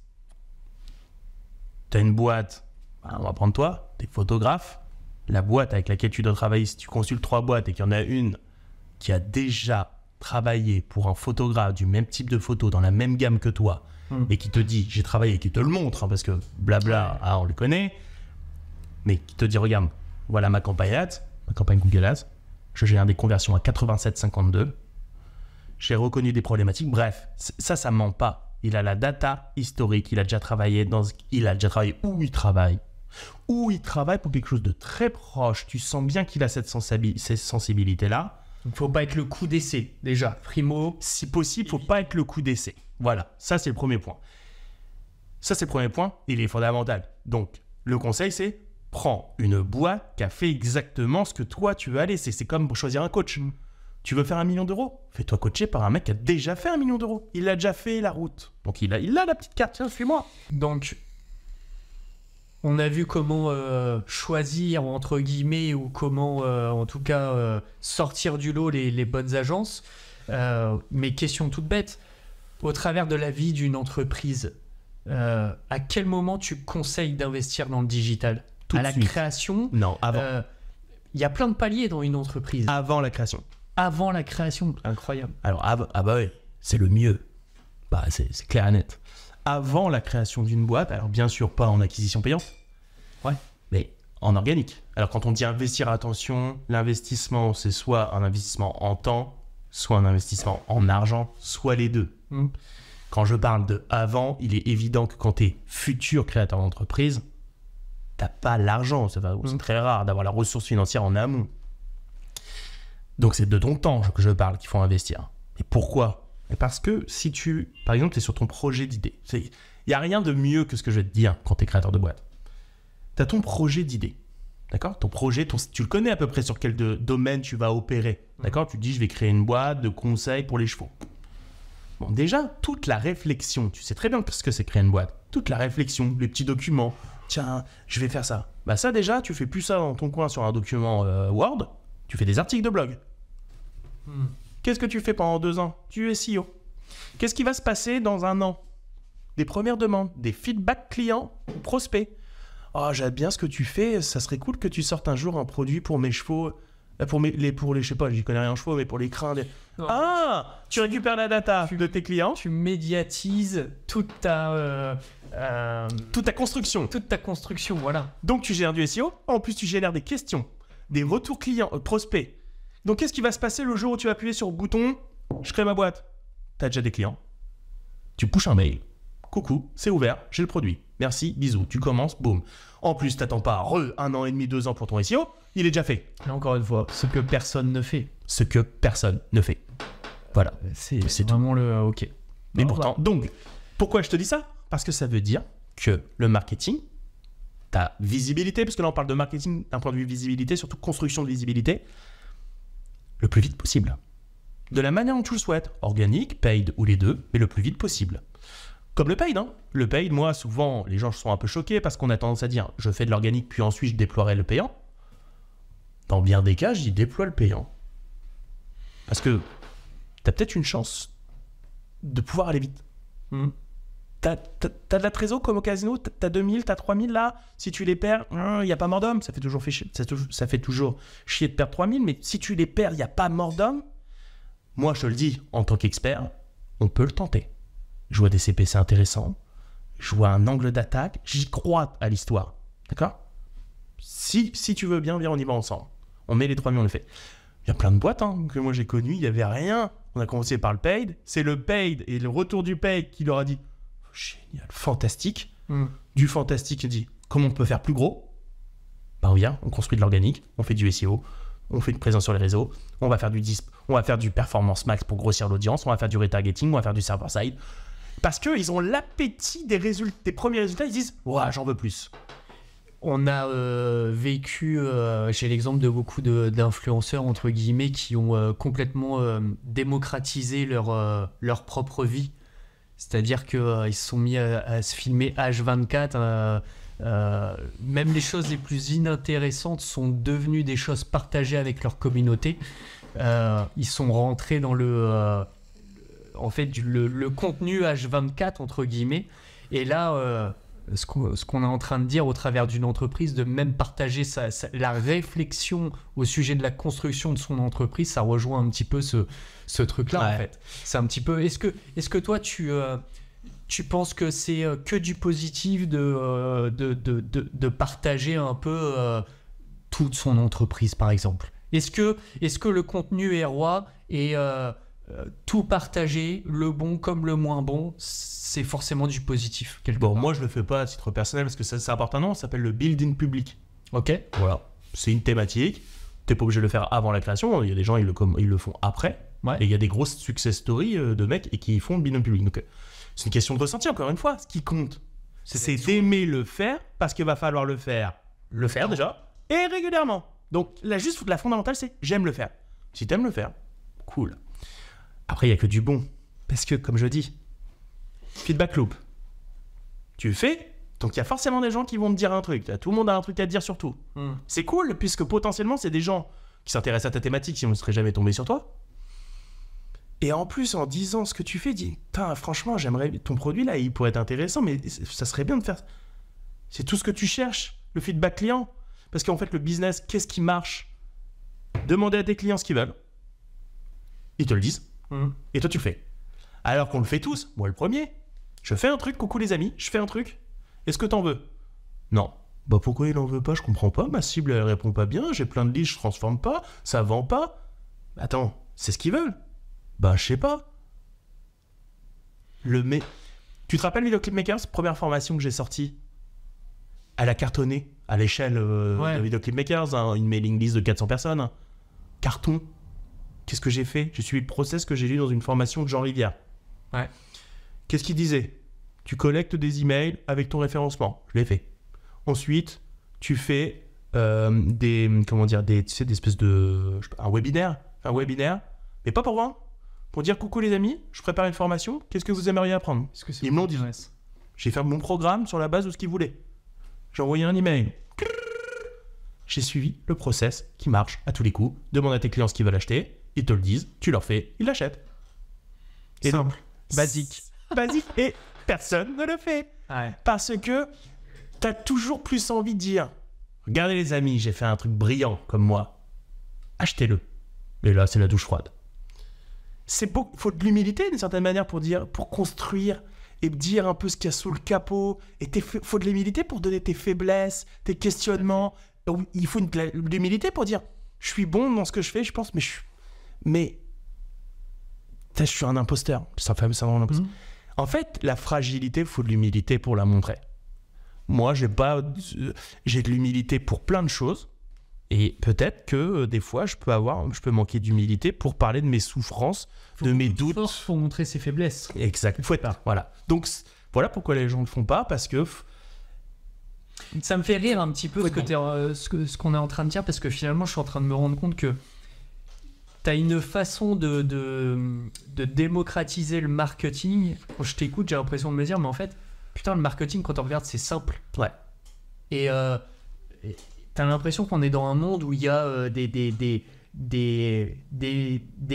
Tu as une boîte, on va prendre toi, tu es photographe. La boîte avec laquelle tu dois travailler, si tu consultes 3 boîtes et qu'il y en a une qui a déjà travaillé pour un photographe du même type de photo, dans la même gamme que toi, et qui te dit, j'ai travaillé, et qui te le montre, parce que blabla, on le connaît, mais qui te dit, regarde, voilà ma campagne Ads, ma campagne Google Ads, je génère des conversions à 87,52, j'ai reconnu des problématiques, bref, ça ment pas. Il a la data historique, il a déjà travaillé où il travaille. Où il travaille pour quelque chose de très proche, tu sens bien qu'il a cette sensibilité-là. Il ne faut pas être le coup d'essai, déjà, primo. Si possible, il ne faut pas être le coup d'essai. Voilà, ça c'est le premier point. Il est fondamental. Donc, le conseil c'est, prends une boîte qui a fait exactement ce que toi tu veux aller. C'est comme pour choisir un coach. Tu veux faire 1 million d'euros? Fais-toi coacher par un mec qui a déjà fait 1 million d'euros. Il a déjà fait la route. Donc, il a la petite carte, tiens, suis-moi. Donc, on a vu comment choisir, entre guillemets, ou comment, en tout cas, sortir du lot les bonnes agences. Mais question toute bête, au travers de la vie d'une entreprise, à quel moment tu conseilles d'investir dans le digital? Tout à de la suite. création? Non, avant. Il y a plein de paliers dans une entreprise. Avant la création. Avant la création, incroyable. Alors, bah oui, c'est le mieux. Bah, c'est clair et net. Avant la création d'une boîte, alors bien sûr pas en acquisition payante, mais en organique. Alors quand on dit investir, attention, l'investissement, c'est soit un investissement en temps, soit un investissement en argent, soit les deux. Quand je parle de avant, il est évident que quand tu es futur créateur d'entreprise, t'as pas l'argent. C'est très rare d'avoir la ressource financière en amont. Donc c'est de ton temps que je parle qu'il faut investir. Et pourquoi? Parce que si tu, par exemple, tu es sur ton projet d'idée, il n'y a rien de mieux que ce que je vais te dire quand tu es créateur de boîte. Tu as ton projet d'idée, d'accord? Ton projet, tu le connais à peu près sur quel domaine tu vas opérer, d'accord? Tu te dis, je vais créer une boîte de conseils pour les chevaux. Bon, déjà, toute la réflexion, tu sais très bien ce que c'est créer une boîte. Toute la réflexion, les petits documents, tiens, je vais faire ça. Bah ça déjà, tu fais plus ça dans ton coin sur un document Word, tu fais des articles de blog. Qu'est-ce que tu fais pendant 2 ans? Tu es SEO. Qu'est-ce qui va se passer dans 1 an? Des premières demandes, des feedbacks clients, prospects. Oh, j'aime bien ce que tu fais, ça serait cool que tu sortes un jour un produit pour mes chevaux, pour les, je sais pas, j'y connais rien en chevaux, mais pour les crins. Ah, tu récupères la data de tes clients. Tu médiatises toute ta construction. Toute ta construction, voilà. Donc tu gères du SEO, en plus tu génères des questions, des retours clients, prospects. Donc qu'est-ce qui va se passer le jour où tu vas appuyer sur le bouton « Je crée ma boîte ». Tu as déjà des clients. Tu pushes un mail. « Coucou, c'est ouvert, j'ai le produit. Merci, bisous. » Tu commences, boum. En plus, t'attends pas 1 an et demi, 2 ans pour ton SEO, il est déjà fait. Et encore une fois, ce que personne ne fait. Ce que personne ne fait. Voilà. C'est vraiment le OK. Mais pourtant, donc, pourquoi je te dis ça? Parce que ça veut dire que le marketing, ta visibilité, parce que là on parle de marketing d'un point de vue visibilité, surtout construction de visibilité, le plus vite possible. De la manière dont tu le souhaites, organique, paid ou les deux, mais le plus vite possible. Comme le paid, hein. Le paid, moi, souvent, les gens sont un peu choqués parce qu'on a tendance à dire je fais de l'organique, puis ensuite je déploierai le payant. Dans bien des cas, je dis déploie le payant. Parce que tu as peut-être une chance de pouvoir aller vite. T'as de la trésor comme au casino, t'as 2000, t'as 3000 là, si tu les perds, il n'y a pas mort d'homme, ça fait toujours chier de perdre 3000, mais si tu les perds, il n'y a pas mort d'homme. Moi, je te le dis, en tant qu'expert, on peut le tenter. Je vois des CPC intéressants, je vois un angle d'attaque, j'y crois à l'histoire, d'accord? Si tu veux bien, viens, on y va ensemble. On met les 3000, on le fait. Il y a plein de boîtes que moi j'ai connues, il n'y avait rien. On a commencé par le paid, c'est le paid et le retour du paid qui leur a dit génial, fantastique. Du fantastique, il dit comment on peut faire plus gros? Ben on vient, on construit de l'organique, on fait du SEO, on fait une présence sur les réseaux, on va faire du DISP, on va faire du performance max pour grossir l'audience, on va faire du retargeting, on va faire du server side. Parce qu'ils ont l'appétit des premiers résultats, ils disent ouah, j'en veux plus. On a vécu, j'ai l'exemple de beaucoup d'influenceurs, entre guillemets, qui ont complètement démocratisé leur propre vie. C'est-à-dire qu'ils se sont mis à se filmer H24. Même les choses les plus inintéressantes sont devenues des choses partagées avec leur communauté. Ils sont rentrés dans le contenu H24, entre guillemets. Et là, ce qu'on est en train de dire au travers d'une entreprise, de même partager la réflexion au sujet de la construction de son entreprise, ça rejoint un petit peu ce truc-là, en fait. C'est un petit peu... Est-ce que toi, tu penses que c'est que du positif de partager un peu toute son entreprise, par exemple? Est-ce que le contenu est roi et tout partager, le bon comme le moins bon, c'est forcément du positif quelque part? Moi je le fais pas à titre personnel parce que ça apporte un nom, ça s'appelle le building public. Ok. Voilà. C'est une thématique. T'es pas obligé de le faire avant la création. Il y a des gens, ils le font après. Ouais. Et il y a des grosses success stories de mecs et qui font le building public. Donc c'est une question de ressenti, encore une fois. Ce qui compte, c'est d'aimer le faire parce qu'il va falloir le faire déjà et régulièrement. Donc là, juste la fondamentale, c'est j'aime le faire. Si t'aimes le faire, cool. Après, il n'y a que du bon. Parce que, comme je dis, feedback loop. Tu fais, donc il y a forcément des gens qui vont te dire un truc. Tout le monde a un truc à te dire sur tout. C'est cool, puisque potentiellement, c'est des gens qui s'intéressent à ta thématique, sinon ils ne seraient jamais tombés sur toi. Et en plus, en disant ce que tu fais, dis, franchement, j'aimerais ton produit là, il pourrait être intéressant, mais ça serait bien de faire. C'est tout ce que tu cherches, le feedback client. Parce qu'en fait, le business, qu'est-ce qui marche? Demander à tes clients ce qu'ils veulent. Ils te le disent. Et toi, tu le fais. Alors qu'on le fait tous. Moi, le premier. Je fais un truc, coucou les amis, je fais un truc. Est-ce que t'en veux? Non. Pourquoi il en veut pas? Je comprends pas. Ma cible, elle répond pas bien. J'ai plein de leads, je transforme pas. Ça vend pas. Attends, c'est ce qu'ils veulent. Je sais pas. Tu te rappelles Video Clip Makers, première formation que j'ai sortie? Elle a cartonné à l'échelle de Video Clip Makers, une mailing list de 400 personnes. Carton. Qu'est-ce que j'ai fait? J'ai suivi le process que j'ai lu dans une formation de Jean Rivière. Ouais. Qu'est-ce qu'il disait? Tu collectes des emails avec ton référencement. Je l'ai fait. Ensuite, tu fais des espèces de... un webinaire. Mais pas pour vendre. Pour dire coucou les amis, je prépare une formation. Qu'est-ce que vous aimeriez apprendre? Ils me l'ont dit. J'ai fait mon programme sur la base de ce qu'ils voulaient. J'ai envoyé un email. J'ai suivi le process qui marche à tous les coups. Demande à tes clients ce qu'ils veulent acheter. Ils te le disent, tu leur fais, ils l'achètent. Et simple, basique. Et personne ne le fait. Ouais. Parce que t'as toujours plus envie de dire, regardez les amis, j'ai fait un truc brillant comme moi. Achetez-le. Et là, c'est la douche froide. Faut de l'humilité d'une certaine manière pour construire et dire un peu ce qu'il y a sous le capot. Et faut de l'humilité pour donner tes faiblesses, tes questionnements. Il faut de l'humilité pour dire, je suis bon dans ce que je fais, je pense, mais je suis un imposteur. C'est un fameux syndrome d'imposteur. En fait, la fragilité, il faut de l'humilité pour la montrer. Moi, j'ai de l'humilité pour plein de choses. Et peut-être que des fois, je peux manquer d'humilité pour parler de mes souffrances, de mes doutes. Faut montrer ses faiblesses. Exact. Faut être. Voilà. Donc, voilà pourquoi les gens ne le font pas, parce que... Ça me fait rire un petit peu ce qu'on est en train de dire, parce que finalement, je suis en train de me rendre compte que tu as une façon de démocratiser le marketing. Quand je t'écoute, j'ai l'impression de me dire, mais en fait, putain, le marketing, quand on regarde, c'est simple. Ouais. Et t'as l'impression qu'on est dans un monde où il y a des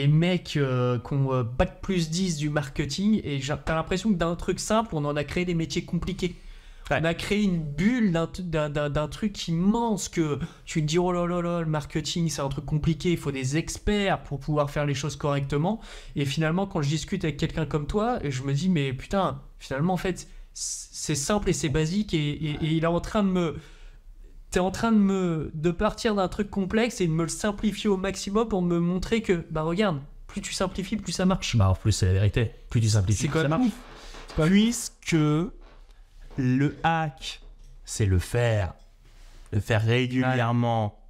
mecs qui ont bac plus 10 du marketing, et t'as l'impression que d'un truc simple, on en a créé des métiers compliqués. Ouais. On a créé une bulle d'un truc immense que tu te dis, oh là là là, le marketing, c'est un truc compliqué, il faut des experts pour pouvoir faire les choses correctement. Et finalement, quand je discute avec quelqu'un comme toi, je me dis, mais putain, finalement, en fait, c'est simple et c'est basique, et il est en train de me... T'es en train de partir d'un truc complexe et de me le simplifier au maximum pour me montrer que, regarde, plus tu simplifies, plus ça marche. En plus, c'est la vérité. Plus tu simplifies, plus ça marche. Puisque le hack, c'est le faire régulièrement.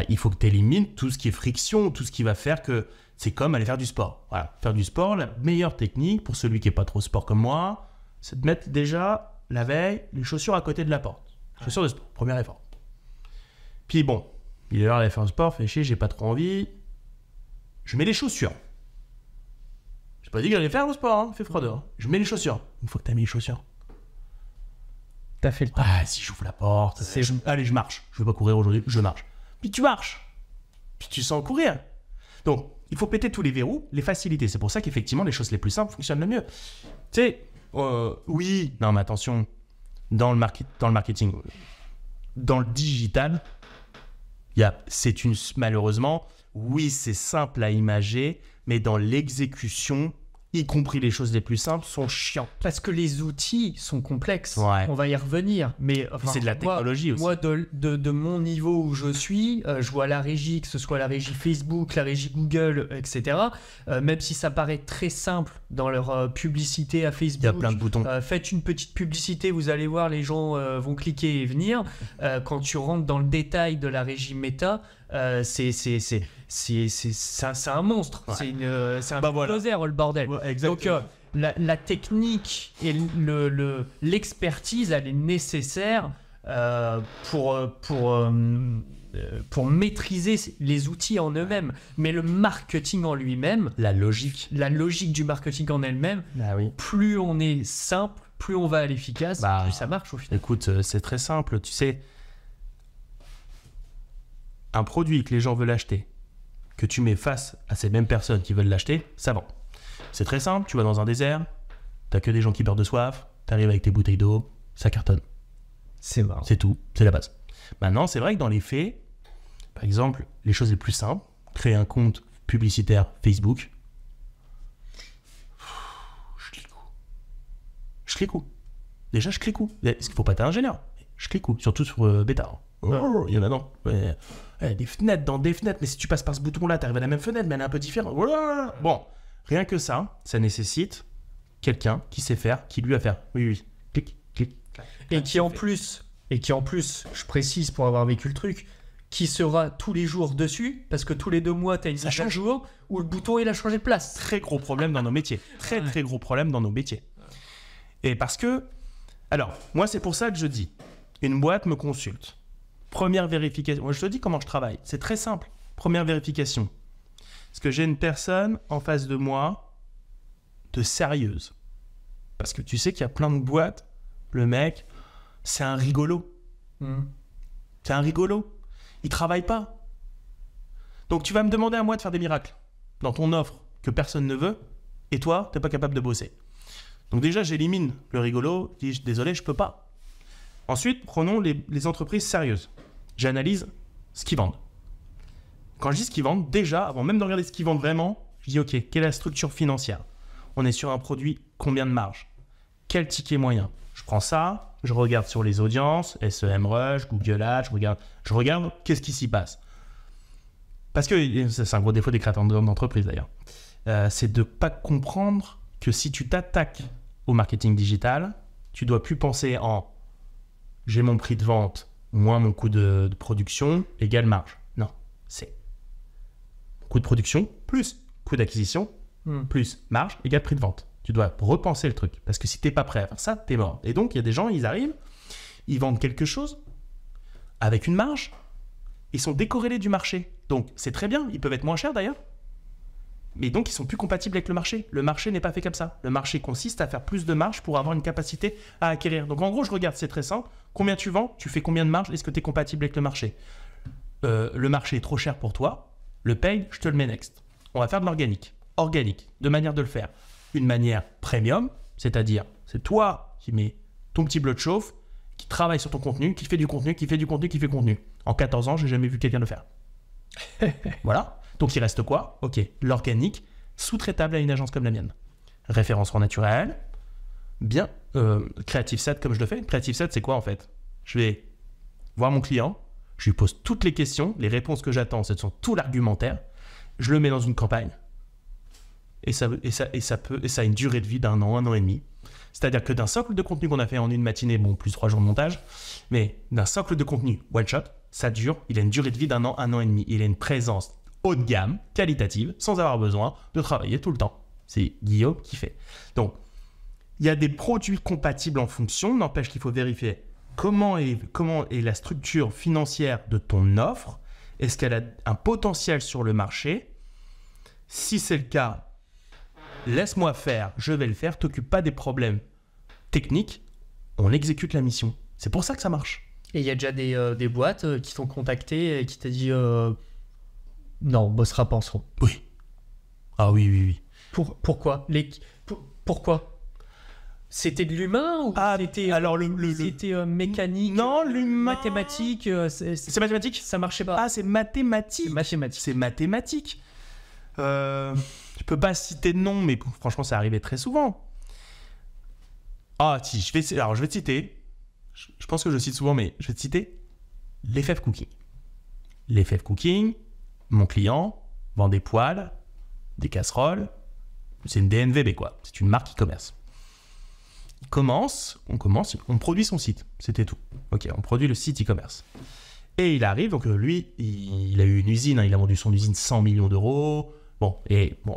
Il faut que tu élimines tout ce qui est friction, tout ce qui va faire que c'est comme aller faire du sport. Voilà. Faire du sport, la meilleure technique pour celui qui n'est pas trop sport comme moi, c'est de mettre déjà la veille les chaussures à côté de la porte. Chaussures de sport, premier effort. Puis bon, il est l'heure d'aller faire du sport, fait chier, j'ai pas trop envie. Je mets les chaussures. J'ai pas dit que j'allais faire le sport, fait froid dehors. Je mets les chaussures. Une fois que t'as mis les chaussures, t'as fait le temps. Si j'ouvre la porte, allez, je marche. Je vais pas courir aujourd'hui, je marche. Puis tu marches. Puis tu sens courir. Donc, il faut péter tous les verrous, les facilités. C'est pour ça qu'effectivement, les choses les plus simples fonctionnent le mieux. Tu sais, oui, non mais attention. dans le marketing, dans le digital, malheureusement, oui, c'est simple à imager, mais dans l'exécution, y compris les choses les plus simples, sont chiants. Parce que les outils sont complexes. Ouais. On va y revenir. Mais c'est de la technologie aussi. Moi, de mon niveau où je suis, je vois la régie, que ce soit la régie Facebook, la régie Google, etc. Même si ça paraît très simple dans leur publicité à Facebook. Il y a plein de boutons. Faites une petite publicité, vous allez voir, les gens vont cliquer et venir. Quand tu rentres dans le détail de la régie Meta, c'est un monstre. Ouais. C'est un bulldozer, le bordel. Ouais, exactement. Donc la technique et l'expertise, elle est nécessaire pour maîtriser les outils en eux-mêmes. Mais le marketing en lui-même, la logique du marketing en elle-même, plus on est simple, plus on va à l'efficace, plus ça marche au final. Écoute, c'est très simple. Tu sais, un produit que les gens veulent acheter, que tu mets face à ces mêmes personnes qui veulent l'acheter, ça vend. C'est très simple, tu vas dans un désert, t'as que des gens qui meurent de soif, t'arrives avec tes bouteilles d'eau, ça cartonne. C'est marrant. C'est tout, c'est la base. Maintenant, c'est vrai que dans les faits, par exemple, les choses les plus simples, créer un compte publicitaire Facebook, je clique où. Déjà, je clique où. Est-ce qu'il ne faut pas être ingénieur? Je clique où. Surtout sur bêta. Oh, il y en a non. Des fenêtres dans des fenêtres, mais si tu passes par ce bouton-là, tu arrives à la même fenêtre, mais elle est un peu différente. Bon, rien que ça nécessite quelqu'un qui sait faire, qui lui va faire. Oui. Clic. Et qui en plus, je précise pour avoir vécu le truc, qui sera tous les jours dessus, parce que tous les 2 mois, tu as une mise à jour où le bouton il a changé de place. Très gros problème dans nos métiers. Très gros problème dans nos métiers. Et parce que, alors, moi c'est pour ça que je dis, une boîte me consulte. Première vérification, moi je te dis comment je travaille, c'est très simple. Première vérification. Est-ce que j'ai une personne en face de moi de sérieuse? Parce que tu sais qu'il y a plein de boîtes, le mec, c'est un rigolo. C'est un rigolo. Il travaille pas. Donc tu vas me demander à moi de faire des miracles dans ton offre que personne ne veut, et toi, t'es pas capable de bosser. Donc déjà, j'élimine le rigolo, je dis désolé, je peux pas. Ensuite, prenons les entreprises sérieuses. J'analyse ce qu'ils vendent. Quand je dis ce qu'ils vendent, déjà, avant même de regarder ce qu'ils vendent vraiment, je dis ok, quelle est la structure financière? On est sur un produit, combien de marge? Quel ticket moyen? Je prends ça, je regarde sur les audiences, SEMrush, Google Ads, je regarde qu'est-ce qui s'y passe. Parce que c'est un gros défaut des créateurs d'entreprise d'ailleurs. C'est de ne pas comprendre que si tu t'attaques au marketing digital, tu dois plus penser en j'ai mon prix de vente moins mon coût de production égale marge. Non, c'est coût de production plus coût d'acquisition plus marge égale prix de vente. Tu dois repenser le truc parce que si t'es pas prêt à faire ça, t'es mort. Et donc il y a des gens, ils arrivent, ils vendent quelque chose avec une marge, ils sont décorrélés du marché. Donc c'est très bien, ils peuvent être moins chers d'ailleurs. Mais donc, ils sont plus compatibles avec le marché. Le marché n'est pas fait comme ça. Le marché consiste à faire plus de marge pour avoir une capacité à acquérir. Donc, en gros, je regarde, c'est très simple. Combien tu vends? Tu fais combien de marge? Est-ce que tu es compatible avec le marché? Le marché est trop cher pour toi. Le paye, je te le mets next. On va faire de l'organique. Organique, deux manières de le faire. Une manière premium, c'est-à-dire, c'est toi qui mets ton petit bloc de chauffe, qui travaille sur ton contenu, qui fait du contenu, qui fait du contenu, qui fait contenu. En 14 ans, j'ai jamais vu quelqu'un le faire. Voilà. Donc, il reste quoi? Ok, l'organique, sous-traitable à une agence comme la mienne. Référencement naturel, bien, Creative Set comme je le fais. Creative Set, c'est quoi en fait? Je vais voir mon client, je lui pose toutes les questions, les réponses que j'attends, ce sont tout l'argumentaire, je le mets dans une campagne. Et ça a une durée de vie d'1 an, 1 an et demi. C'est-à-dire que d'un socle de contenu qu'on a fait en une matinée, bon, plus 3 jours de montage, mais d'un socle de contenu one shot, ça dure, il a une durée de vie d'1 an, 1 an et demi. Il a une présence haut de gamme, qualitative, sans avoir besoin de travailler tout le temps. C'est Guillaume qui fait. Donc, il y a des produits compatibles en fonction, n'empêche qu'il faut vérifier comment est la structure financière de ton offre. Est-ce qu'elle a un potentiel sur le marché? Si c'est le cas, laisse-moi faire, je vais le faire, t'occupe pas des problèmes techniques, on exécute la mission. C'est pour ça que ça marche. Et il y a déjà des boîtes qui t'ont contacté et qui t'ont dit non, on bossera pas ensemble. Oui. Ah oui. Pourquoi Pourquoi C'était de l'humain ou c'était alors c'était mécanique? Non, l'humain. Mathématique. C'est mathématique? Ça marchait pas. Ah, c'est mathématique. Mathématique. C'est mathématique. Je peux pas citer de nom, mais franchement, ça arrivait très souvent. Ah, si, je vais te citer. Je pense que je cite souvent, mais je vais te citer l'FF Cooking. L'FF Cooking, mon client vend des poêles, des casseroles. C'est une DNVB, quoi. C'est une marque e-commerce. On produit son site. C'était tout. Ok, on produit le site e-commerce. Et il arrive, donc lui, il a eu une usine, il a vendu son usine 100 millions d'euros. Bon,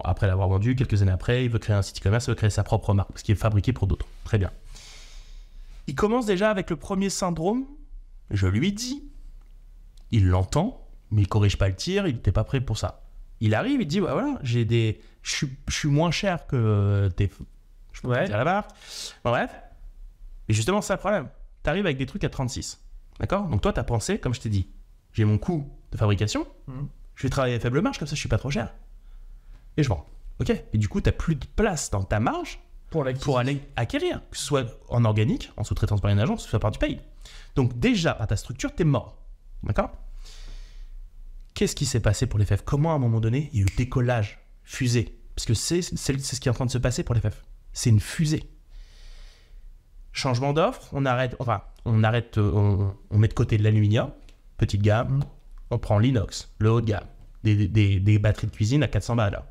après l'avoir vendu, quelques années après, il veut créer un site e-commerce, il veut créer sa propre marque, parce qu'il est fabriqué pour d'autres. Très bien. Il commence déjà avec le premier syndrome. Je lui dis, il l'entend, mais il ne corrige pas le tir, il n'était pas prêt pour ça. Il arrive, il dit, bah voilà, je suis moins cher que tes... Je peux dire la marque. Bon, bref. Et justement, c'est le problème. Tu arrives avec des trucs à 36. D'accord? Donc toi, tu as pensé, comme je t'ai dit, j'ai mon coût de fabrication, je vais travailler à faible marge, comme ça, je ne suis pas trop cher. Et je vends. Ok? Et du coup, tu n'as plus de place dans ta marge pour aller acquérir, que ce soit en organique, en sous-traitance par une agence, que ce soit par du paid. Donc déjà, à ta structure, tu es mort. D'accord? Qu'est-ce qui s'est passé pour les FF? Comment, à un moment donné, il y a eu décollage, fusée? Parce que c'est ce qui est en train de se passer pour les FF. C'est une fusée. Changement d'offre, on met de côté de l'aluminium, petite gamme, on prend l'inox, le haut de gamme, des batteries de cuisine à 400 balles.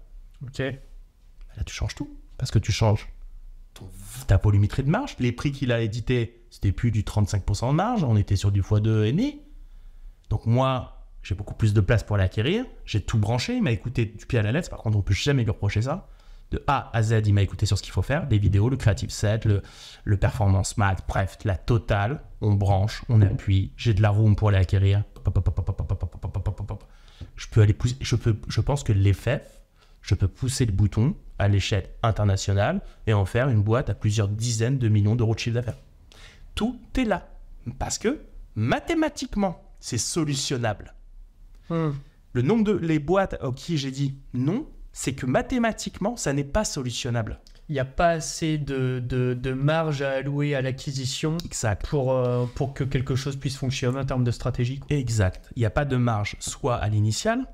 Ok. Là, tu changes tout, parce que tu changes ta volumétrie de marge. Les prix qu'il a édité, c'était plus du 35% de marge, on était sur du x2,5. Donc moi, j'ai beaucoup plus de place pour l'acquérir, j'ai tout branché, il m'a écouté du pied à la lettre, par contre, on ne peut jamais lui reprocher ça. De A à Z, il m'a écouté sur ce qu'il faut faire, les vidéos, le Creative Set, le Performance Max, bref, la totale. On branche, on appuie, j'ai de la room pour aller acquérir. Je pense que l'FF, je peux pousser le bouton à l'échelle internationale et en faire une boîte à plusieurs dizaines de millions d'euros de chiffre d'affaires. Tout est là. Parce que mathématiquement, c'est solutionnable. Le nombre de les boîtes à qui j'ai dit non, c'est que mathématiquement, ça n'est pas solutionnable. Il n'y a pas assez de marge à allouer à l'acquisition pour que quelque chose puisse fonctionner en termes de stratégie. Exact. Il n'y a pas de marge soit à l'initial,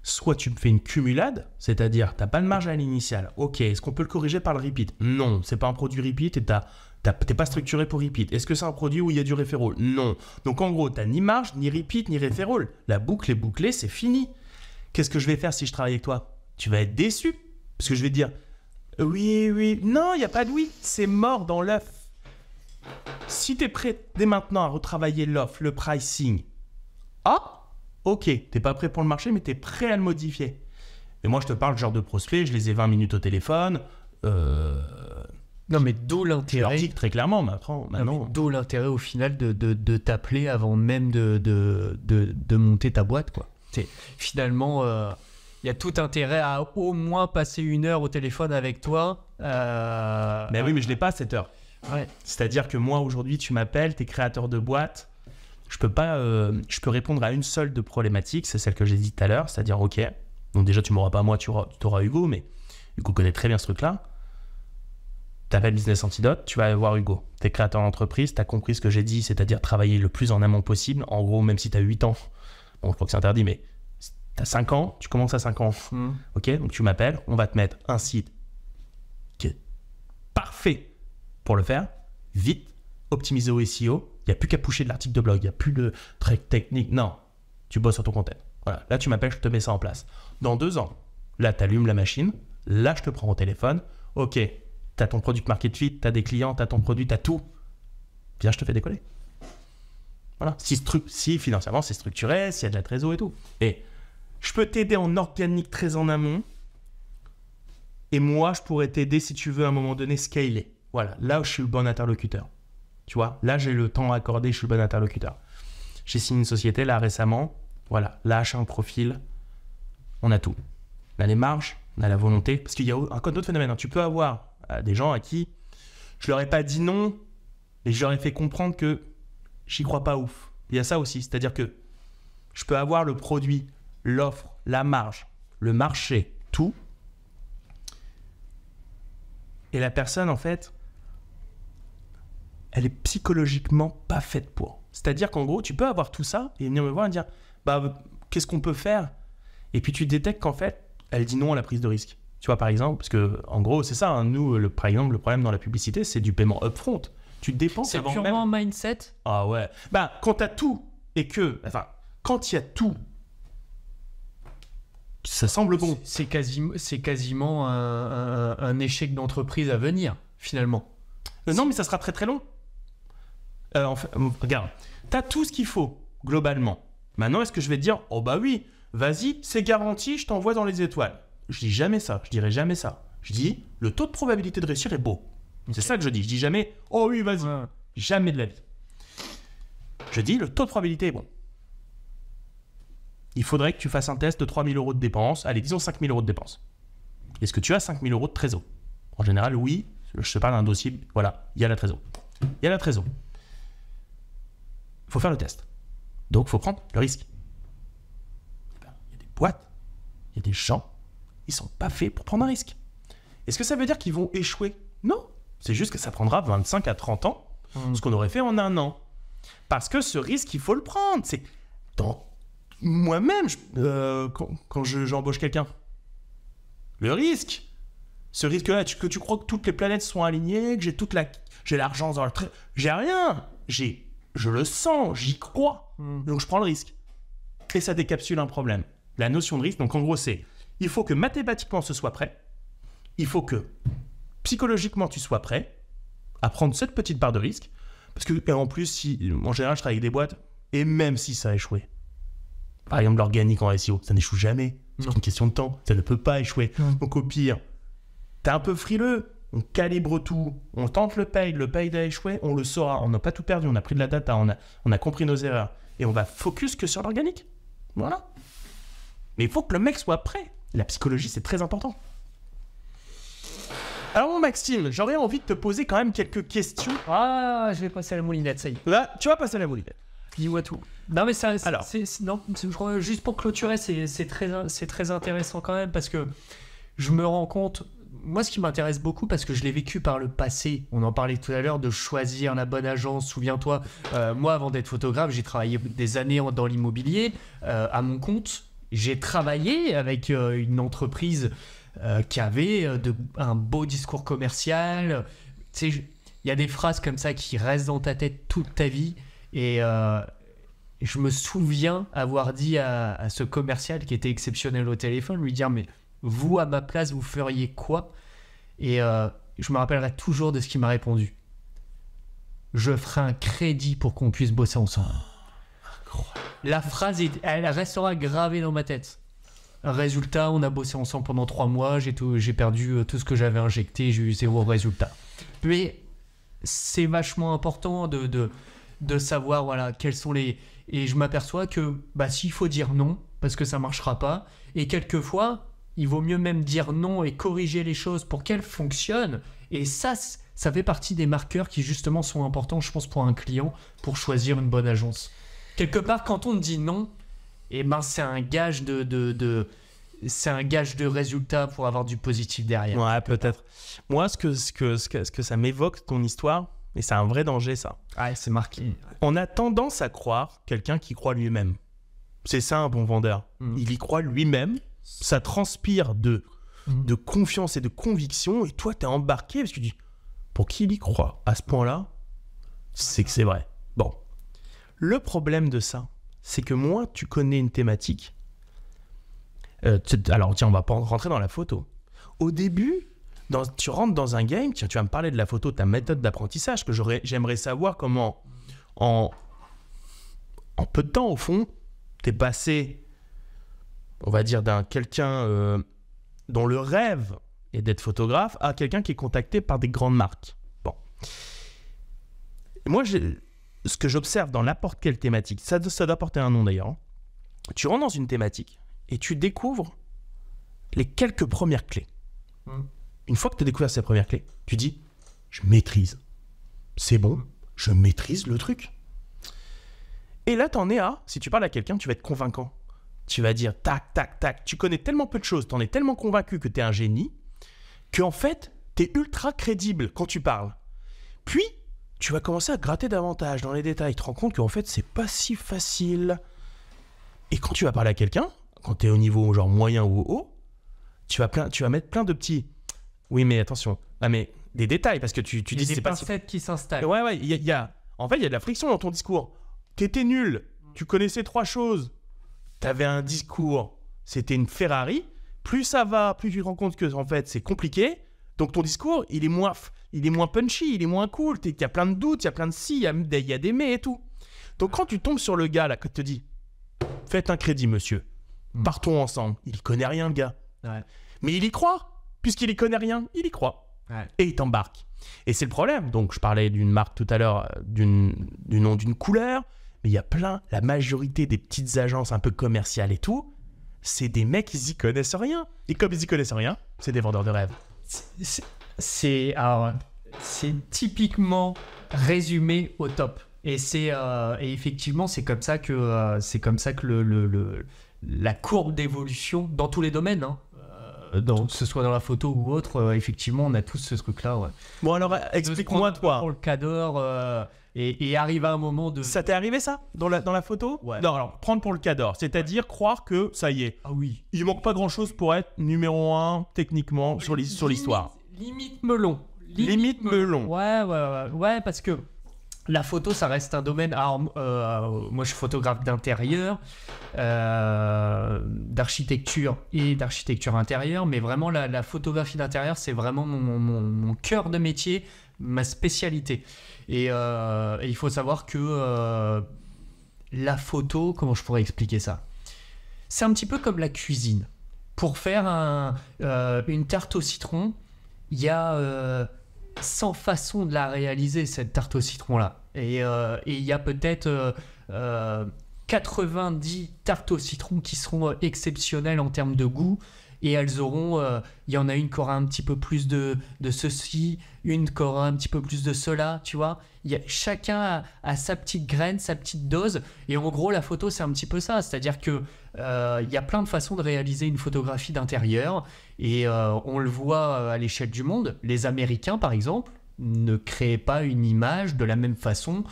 soit tu me fais une cumulade, c'est-à-dire tu n'as pas de marge à l'initial. Ok, est-ce qu'on peut le corriger par le repeat? Non, c'est pas un produit repeat et t'es pas structuré pour repeat. Est-ce que c'est un produit où il y a du referral? Non. Donc en gros, tu n'as ni marge, ni repeat, ni referral. La boucle est bouclée, c'est fini. Qu'est-ce que je vais faire si je travaille avec toi? Tu vas être déçu. Parce que je vais te dire, oui. Non, il n'y a pas de oui. C'est mort dans l'œuf. Si tu es prêt dès maintenant à retravailler l'offre, le pricing, ok, tu n'es pas prêt pour le marché, mais tu es prêt à le modifier. Et moi, je te parle genre de prospect, je les ai 20 minutes au téléphone. Non, mais d'où l'intérêt. Je leur dis très clairement, maintenant. D'où l'intérêt au final de t'appeler avant même de monter ta boîte, quoi. Finalement, il y a tout intérêt à au moins passer 1 heure au téléphone avec toi. Mais oui, mais je ne l'ai pas cette heure. Ouais. C'est-à-dire que moi, aujourd'hui, tu m'appelles, tu es créateur de boîte. Je peux répondre à une seule de problématique, c'est celle que j'ai dit tout à l'heure, c'est-à-dire, ok, donc déjà, tu m'auras pas moi, tu auras Hugo, mais Hugo connaît très bien ce truc-là. Tu appelles Business Antidote, tu vas aller voir Hugo. Tu es créateur d'entreprise, tu as compris ce que j'ai dit, c'est-à-dire travailler le plus en amont possible. En gros, même si tu as 8 ans, bon, je crois que c'est interdit, mais tu as 5 ans, tu commences à 5 ans. Ok, donc tu m'appelles, on va te mettre un site qui est parfait pour le faire, vite, optimisé au SEO. Il n'y a plus qu'à pusher de l'article de blog, il n'y a plus de trucs techniques. Non, tu bosses sur ton content. Voilà, là, tu m'appelles, je te mets ça en place. Dans 2 ans, là, tu allumes la machine, là, je te prends au téléphone. Ok, tu as ton product market fit, tu as des clients, tu as ton produit, tu as tout. Bien, je te fais décoller. Voilà, si financièrement, c'est structuré, s'il y a de la trésor et tout. Et je peux t'aider en organique très en amont. Et moi, je pourrais t'aider, si tu veux, à un moment donné, scaler. Voilà, là où je suis le bon interlocuteur. Tu vois, là, j'ai le temps accordé, je suis le bon interlocuteur. J'ai signé une société, là, récemment. Voilà, là, j'ai un profil. On a tout. On a les marges, on a la volonté. Parce qu'il y a encore d'autres phénomènes. Tu peux avoir des gens à qui je leur ai pas dit non, et je leur ai fait comprendre que j'y crois pas ouf. Il y a ça aussi, c'est-à-dire que je peux avoir le produit, l'offre, la marge, le marché, tout. Et la personne, en fait, elle est psychologiquement pas faite pour. C'est-à-dire qu'en gros, tu peux avoir tout ça et venir me voir et dire bah, qu'est-ce qu'on peut faire? Et puis tu détectes qu'en fait, elle dit non à la prise de risque. Tu vois, par exemple, parce que en gros, c'est ça, hein, nous, par exemple, le problème dans la publicité, c'est du paiement upfront. Tu dépenses C'est avant purement même... mindset. Ah ouais. Bah, quand t'as tout et que... Enfin, quand il y a tout, ça semble bon. C'est quasiment un échec d'entreprise à venir, finalement. Non, mais ça sera très très long. En fait, regarde, t'as tout ce qu'il faut, globalement. Maintenant, est-ce que je vais te dire, oh bah oui, vas-y, c'est garanti, je t'envoie dans les étoiles. Je dis jamais ça, je dirai jamais ça. Je dis, le taux de probabilité de réussir est beau. C'est ça que je dis. Je dis jamais, oh oui, vas-y. Ouais. Jamais de la vie. Je dis, le taux de probabilité est bon. Il faudrait que tu fasses un test de 3 000 € de dépenses. Allez, disons 5 000 € de dépenses. Est-ce que tu as 5 000 € de trésor? En général, oui. Je te parle d'un dossier. Voilà, il y a la trésor. Il y a la trésor. Il faut faire le test. Donc, il faut prendre le risque. Il y a des boîtes, il y a des gens, ils ne sont pas faits pour prendre un risque. Est-ce que ça veut dire qu'ils vont échouer? Non. C'est juste que ça prendra 25 à 30 ans, ce qu'on aurait fait en 1 an. Parce que ce risque, il faut le prendre. C'est dans... Moi-même, quand j'embauche quelqu'un, le risque, ce risque-là, que tu crois que toutes les planètes sont alignées, que j'ai l'argent dans le trait, j'ai rien. Je le sens, j'y crois. Donc je prends le risque. Et ça décapsule un problème. La notion de risque, donc en gros, c'est il faut que mathématiquement ce soit prêt, il faut que psychologiquement tu sois prêt à prendre cette petite part de risque, parce que en plus, en général, je travaille avec des boîtes, et même si ça a échoué, par exemple l'organique en SEO, ça n'échoue jamais. C'est une question de temps, ça ne peut pas échouer. Donc au pire, t'es un peu frileux, on calibre tout, on tente le paid a échoué, on le saura, on n'a pas tout perdu, on a pris de la data, on a compris nos erreurs, et on va focus que sur l'organique. Voilà. Mais il faut que le mec soit prêt. La psychologie, c'est très important. Alors mon Maxime, j'aurais envie de te poser quand même quelques questions. Ah, je vais passer à la moulinette, ça y est. Là, tu vas passer à la moulinette. Dis-moi tout. Non, mais ça, Alors. je crois, juste pour clôturer, c'est très intéressant quand même, parce que je me rends compte, moi ce qui m'intéresse beaucoup, parce que je l'ai vécu par le passé, on en parlait tout à l'heure, de choisir la bonne agence. Souviens-toi, moi avant d'être photographe, j'ai travaillé des années dans l'immobilier, à mon compte. J'ai travaillé avec une entreprise qui avait un beau discours commercial. Tu sais, il y a des phrases comme ça qui restent dans ta tête toute ta vie. Et je me souviens avoir dit à ce commercial qui était exceptionnel au téléphone, lui dire, mais vous, à ma place, vous feriez quoi? Et je me rappellerai toujours de ce qu'il m'a répondu. Je ferai un crédit pour qu'on puisse bosser ensemble. La phrase, elle restera gravée dans ma tête. Résultat, on a bossé ensemble pendant 3 mois, j'ai perdu tout ce que j'avais injecté, j'ai eu 0 résultat. Mais c'est vachement important de savoir, voilà, quels sont les... Et je m'aperçois que s'il faut dire non, parce que ça marchera pas, et quelquefois, il vaut mieux même dire non et corriger les choses pour qu'elles fonctionnent. Et ça fait partie des marqueurs qui justement sont importants, je pense, pour un client, pour choisir une bonne agence. Quelque part, quand on dit non, c'est un gage c'est un gage de résultat pour avoir du positif derrière. Ouais, peut-être. Moi, ce que ça m'évoque, ton histoire, et c'est un vrai danger, ça. Ouais, c'est marqué. On a tendance à croire quelqu'un qui croit lui-même. C'est ça un bon vendeur. Il y croit lui-même, ça transpire de confiance et de conviction, et toi, t'es embarqué parce que tu dis, pour qui il y croit à ce point-là, c'est que c'est vrai. Bon. Le problème de ça, c'est que moins tu connais une thématique. Alors, tiens, on va pas rentrer dans la photo. Au début, tu rentres dans un game, tiens, tu vas me parler de la photo, ta méthode d'apprentissage, que j'aimerais savoir comment, en peu de temps, au fond, t'es passé, on va dire, d'un quelqu'un dont le rêve est d'être photographe à quelqu'un qui est contacté par des grandes marques. Bon. Moi, ce que j'observe dans n'importe quelle thématique, ça doit porter un nom d'ailleurs, tu rentres dans une thématique et tu découvres les quelques premières clés. Une fois que tu as découvert ces premières clés, tu dis, je maîtrise. C'est bon, je maîtrise le truc. Et là, t'en es à, si tu parles à quelqu'un, tu vas être convaincant. Tu vas dire, tac, tac, tac, tu connais tellement peu de choses, t'en es tellement convaincu que t'es un génie, qu'en fait, t'es ultra crédible quand tu parles. Puis, tu vas commencer à gratter davantage dans les détails. Tu te rends compte qu'en fait, c'est pas si facile. Et quand tu vas parler à quelqu'un, quand tu es au niveau genre moyen ou haut, tu vas mettre plein de petits... Oui, mais attention. Ah, mais des détails, parce que tu dis c'est c'est pas pas si... pincettes qui s'installent. Ouais, en fait, il y a de la friction dans ton discours. T'étais nul. Tu connaissais 3 choses. T'avais un discours. C'était une Ferrari. Plus ça va, plus tu te rends compte que en fait, c'est compliqué. Donc ton discours, il est moins punchy, il est moins cool. Il y a plein de doutes, il y a plein de si, il y a des mais et tout. Donc quand tu tombes sur le gars là, quand il te dit faites un crédit, monsieur. Partons ensemble. Il connaît rien, le gars. Ouais. Mais il y croit. Puisqu'il y connaît rien, il y croit. Ouais. Et il t'embarque. Et c'est le problème. Donc je parlais d'une marque tout à l'heure, du nom d'une couleur. Mais il y a la majorité des petites agences un peu commerciales et tout, c'est des mecs, ils y connaissent rien. Et comme ils y connaissent rien, c'est des vendeurs de rêves. C'est typiquement résumé au top. Et effectivement, c'est comme ça que la courbe d'évolution dans tous les domaines, hein, que ce soit dans la photo ou autre, effectivement, on a tous ce truc-là. Ouais. Bon alors, explique-moi toi. Pour le cadre et arrive à un moment de... Ça t'est arrivé ça dans la photo? Ouais. Non, alors prendre pour le cadre, c'est-à-dire croire que ça y est. Ah oui. Il manque pas grand-chose pour être numéro 1 techniquement sur l'histoire. Limite melon. Limite melon. Ouais, parce que la photo, ça reste un domaine. Alors, moi, je suis photographe d'intérieur, d'architecture et d'architecture intérieure, mais vraiment, la photographie d'intérieur, c'est vraiment mon cœur de métier, ma spécialité. Et il faut savoir que la photo, comment je pourrais expliquer ça? C'est un petit peu comme la cuisine. Pour faire une tarte au citron, il y a 100 façons de la réaliser, cette tarte au citron-là. Et il y a peut-être 90 tartes au citron qui seront exceptionnelles en termes de goût. Et elles auront, il y en a une qui aura un petit peu plus de ceci, une qui aura un petit peu plus de cela, tu vois. Chacun a sa petite graine, sa petite dose. Et en gros, la photo, c'est un petit peu ça. C'est-à-dire que il y a plein de façons de réaliser une photographie d'intérieur. Et on le voit à l'échelle du monde. Les Américains, par exemple, ne créent pas une image de la même façon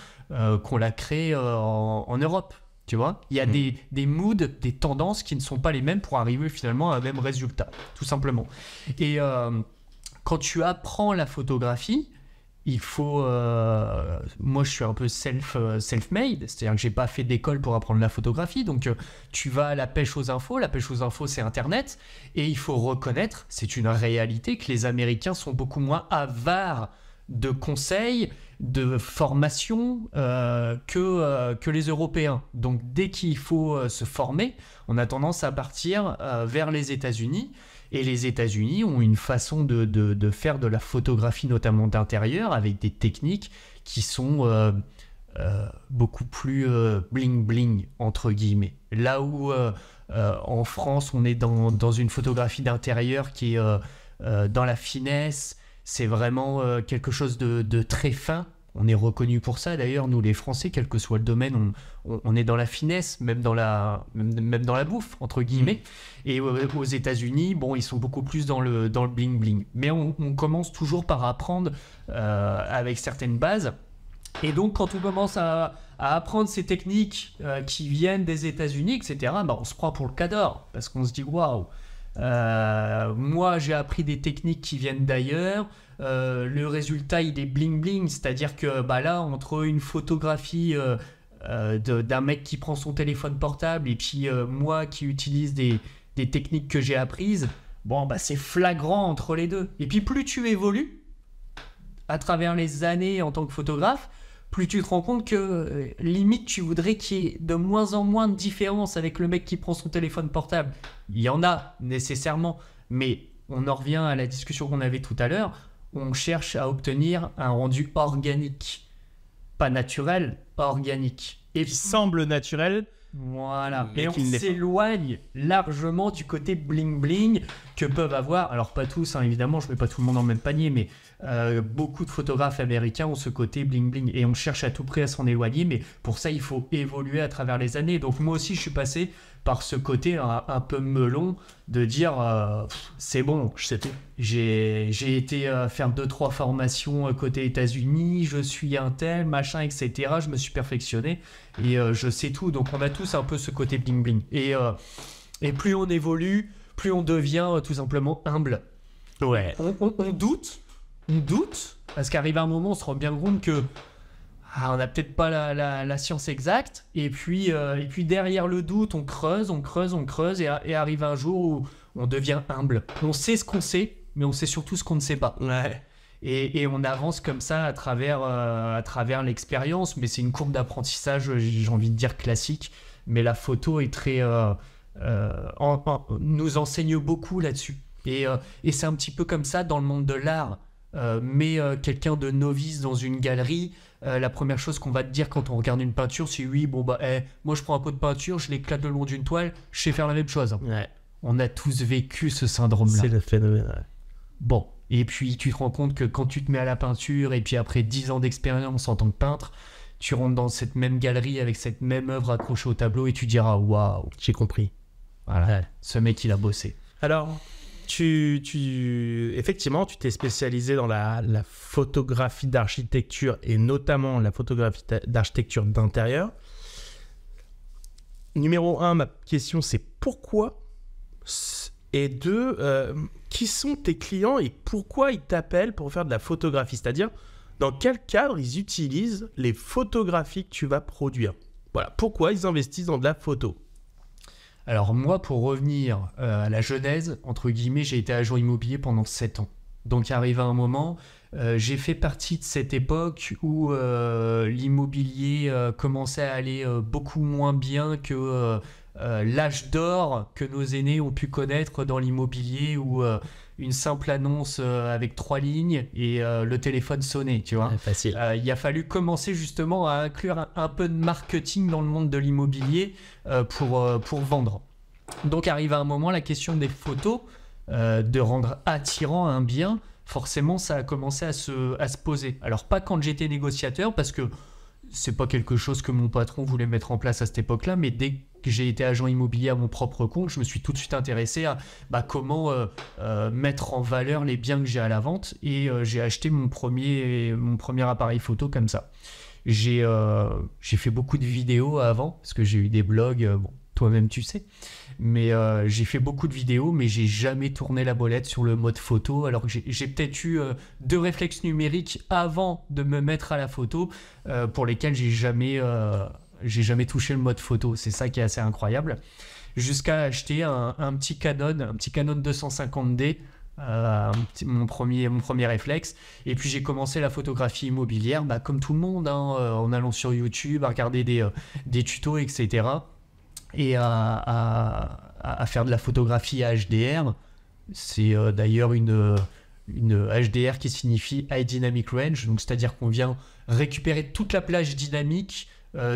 qu'on la crée en Europe. Tu vois, il y a des moods, des tendances qui ne sont pas les mêmes pour arriver finalement à un même résultat, tout simplement. Et quand tu apprends la photographie, il faut... moi, je suis un peu self-made, c'est-à-dire que je n'ai pas fait d'école pour apprendre la photographie. Donc, tu vas à la pêche aux infos. La pêche aux infos, c'est Internet. Et il faut reconnaître, c'est une réalité, que les Américains sont beaucoup moins avares de conseils, de formation que les Européens. Donc dès qu'il faut se former, on a tendance à partir vers les États-Unis. Et les États-Unis ont une façon de faire de la photographie, notamment d'intérieur, avec des techniques qui sont beaucoup plus bling-bling, entre guillemets. Là où en France, on est dans une photographie d'intérieur qui est dans la finesse. C'est vraiment quelque chose de très fin. On est reconnu pour ça d'ailleurs, nous les Français, quel que soit le domaine, on est dans la finesse, même dans la bouffe, entre guillemets. Et aux États-Unis, bon, ils sont beaucoup plus dans le bling-bling. Mais on commence toujours par apprendre avec certaines bases. Et donc, quand on commence à apprendre ces techniques qui viennent des États-Unis, etc., on se prend pour le cador, parce qu'on se dit « waouh ». Moi j'ai appris des techniques qui viennent d'ailleurs, le résultat il est bling bling, c'est-à-dire que là entre une photographie d'un mec qui prend son téléphone portable et puis moi qui utilise des techniques que j'ai apprises, c'est flagrant entre les deux. Et puis plus tu évolues à travers les années en tant que photographe, plus tu te rends compte que limite tu voudrais qu'il y ait de moins en moins de différence avec le mec qui prend son téléphone portable. Il y en a nécessairement, mais on en revient à la discussion qu'on avait tout à l'heure. On cherche à obtenir un rendu organique, pas naturel, organique. Et qui semble naturel. Voilà, et on s'éloigne largement du côté bling-bling que peuvent avoir, alors pas tous, hein, évidemment, je mets pas tout le monde dans le même panier, mais beaucoup de photographes américains ont ce côté bling-bling et on cherche à tout prix à s'en éloigner, mais pour ça, il faut évoluer à travers les années. Donc moi aussi, je suis passé par ce côté un peu melon de dire c'est bon, Je sais tout. j'ai été faire 2-3 formations côté États-Unis, je suis un tel, machin, etc. Je me suis perfectionné et je sais tout. Donc on a tous un peu ce côté bling bling. Et plus on évolue, plus on devient tout simplement humble. Ouais. On doute, parce qu'arrive un moment, on se rend bien compte que on n'a peut-être pas la science exacte, et puis derrière le doute, on creuse, et arrive un jour où on devient humble. On sait ce qu'on sait, mais on sait surtout ce qu'on ne sait pas. Ouais. Et on avance comme ça à travers l'expérience, mais c'est une courbe d'apprentissage, j'ai envie de dire classique, mais la photo est très... nous enseigne beaucoup là-dessus. Et c'est un petit peu comme ça dans le monde de l'art. Mais quelqu'un de novice dans une galerie, la première chose qu'on va te dire quand on regarde une peinture, c'est oui, bon bah, moi je prends un pot de peinture, je l'éclate le long d'une toile, je sais faire la même chose. Ouais. On a tous vécu ce syndrome-là. C'est le phénomène. Ouais. Bon, et puis tu te rends compte que quand tu te mets à la peinture, et puis après 10 ans d'expérience en tant que peintre, tu rentres dans cette même galerie avec cette même œuvre accrochée au tableau et tu diras waouh, J'ai compris. voilà, Ouais. ce mec il a bossé. Alors, effectivement, tu t'es spécialisé dans la photographie d'architecture et notamment la photographie d'architecture d'intérieur. Numéro 1, ma question, c'est pourquoi? Et 2, qui sont tes clients et pourquoi ils t'appellent pour faire de la photographie? C'est-à-dire, dans quel cadre ils utilisent les photographies que tu vas produire? Voilà, pourquoi ils investissent dans de la photo? Alors moi, pour revenir à la genèse, entre guillemets, j'ai été agent immobilier pendant 7 ans. Donc arrivé à un moment, j'ai fait partie de cette époque où l'immobilier commençait à aller beaucoup moins bien que l'âge d'or que nos aînés ont pu connaître dans l'immobilier où une simple annonce avec 3 lignes et le téléphone sonnait, tu vois. Facile. Il a fallu commencer justement à inclure un peu de marketing dans le monde de l'immobilier pour vendre. Donc arrive à un moment la question des photos, de rendre attirant un bien, forcément ça a commencé à se poser. Alors pas quand j'étais négociateur parce que c'est pas quelque chose que mon patron voulait mettre en place à cette époque-là, mais dès que j'ai été agent immobilier à mon propre compte, je me suis tout de suite intéressé à comment mettre en valeur les biens que j'ai à la vente et j'ai acheté mon premier appareil photo comme ça. J'ai fait beaucoup de vidéos avant parce que j'ai eu des blogs, bon, toi-même tu sais, mais j'ai fait beaucoup de vidéos, mais j'ai jamais tourné la bolette sur le mode photo, alors que j'ai peut-être eu 2 réflexes numériques avant de me mettre à la photo pour lesquels j'ai jamais touché le mode photo. C'est ça qui est assez incroyable. Jusqu'à acheter un petit Canon 250D, mon premier réflexe. Et puis j'ai commencé la photographie immobilière, comme tout le monde, en allant sur YouTube, à regarder des tutos, etc. Et à faire de la photographie HDR. C'est d'ailleurs une HDR qui signifie High Dynamic Range, donc c'est-à-dire qu'on vient récupérer toute la plage dynamique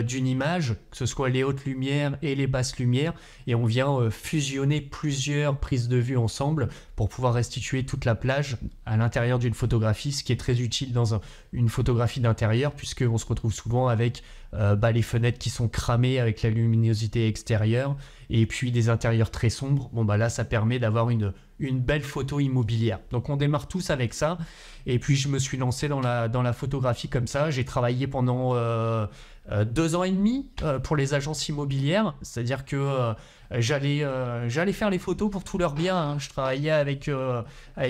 d'une image, que ce soit les hautes lumières et les basses lumières, et on vient fusionner plusieurs prises de vue ensemble pour pouvoir restituer toute la plage à l'intérieur d'une photographie, ce qui est très utile dans une photographie d'intérieur, puisqu'on se retrouve souvent avec les fenêtres qui sont cramées avec la luminosité extérieure, et puis des intérieurs très sombres. Bon là, ça permet d'avoir une belle photo immobilière. Donc on démarre tous avec ça, et puis je me suis lancé dans la photographie comme ça. J'ai travaillé pendant 2 ans et demi pour les agences immobilières, c'est-à-dire que j'allais faire les photos pour tous leurs biens, hein. Je travaillais avec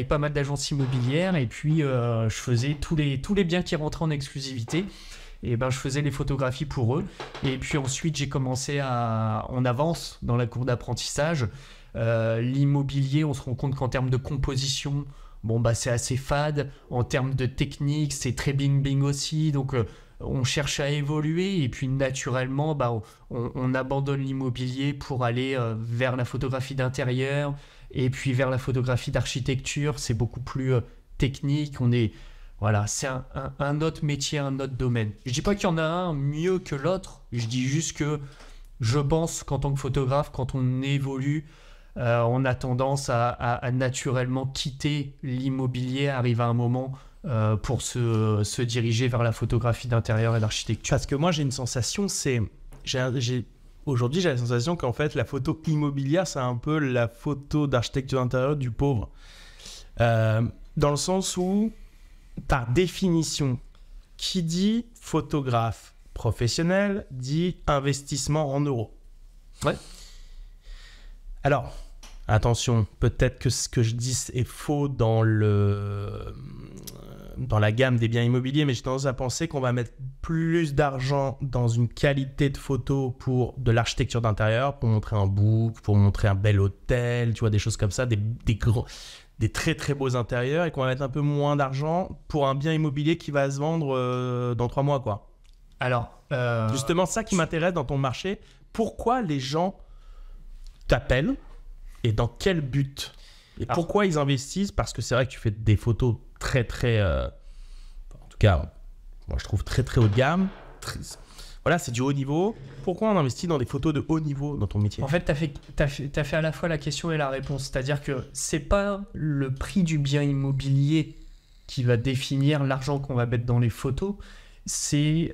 pas mal d'agences immobilières, et puis je faisais tous les biens qui rentraient en exclusivité, et je faisais les photographies pour eux. Et puis ensuite j'ai commencé on avance dans la cour d'apprentissage. L'immobilier, on se rend compte qu'en termes de composition, c'est assez fade. En termes de technique, c'est très bing-bing aussi. Donc, on cherche à évoluer. Et puis, naturellement, on abandonne l'immobilier pour aller vers la photographie d'intérieur et puis vers la photographie d'architecture. C'est beaucoup plus technique. Voilà, c'est un autre métier, un autre domaine. Je dis pas qu'il y en a un mieux que l'autre. Je dis juste que je pense qu'en tant que photographe, quand on évolue, on a tendance à naturellement quitter l'immobilier, arrive à un moment pour se diriger vers la photographie d'intérieur et d'architecture. Parce que moi, j'ai une sensation, aujourd'hui, j'ai la sensation qu'en fait, la photo immobilière, c'est un peu la photo d'architecture d'intérieur du pauvre. Dans le sens où, par définition, qui dit photographe professionnel dit investissement en euros. Ouais. Alors, attention, peut-être que ce que je dis est faux dans la gamme des biens immobiliers, mais j'ai tendance à penser qu'on va mettre plus d'argent dans une qualité de photo pour de l'architecture d'intérieur, pour montrer un book, pour montrer un bel hôtel, tu vois, des choses comme ça, des très très beaux intérieurs, et qu'on va mettre un peu moins d'argent pour un bien immobilier qui va se vendre dans 3 mois, quoi. Alors, justement, ça qui m'intéresse dans ton marché, pourquoi les gens t'appellent et dans quel but? Et pourquoi ils investissent? Parce que c'est vrai que tu fais des photos très très... en tout cas, moi je trouve très très haut de gamme. Voilà, c'est du haut niveau. Pourquoi on investit dans des photos de haut niveau dans ton métier? En fait, t'as fait à la fois la question et la réponse. C'est-à-dire que c'est pas le prix du bien immobilier qui va définir l'argent qu'on va mettre dans les photos, c'est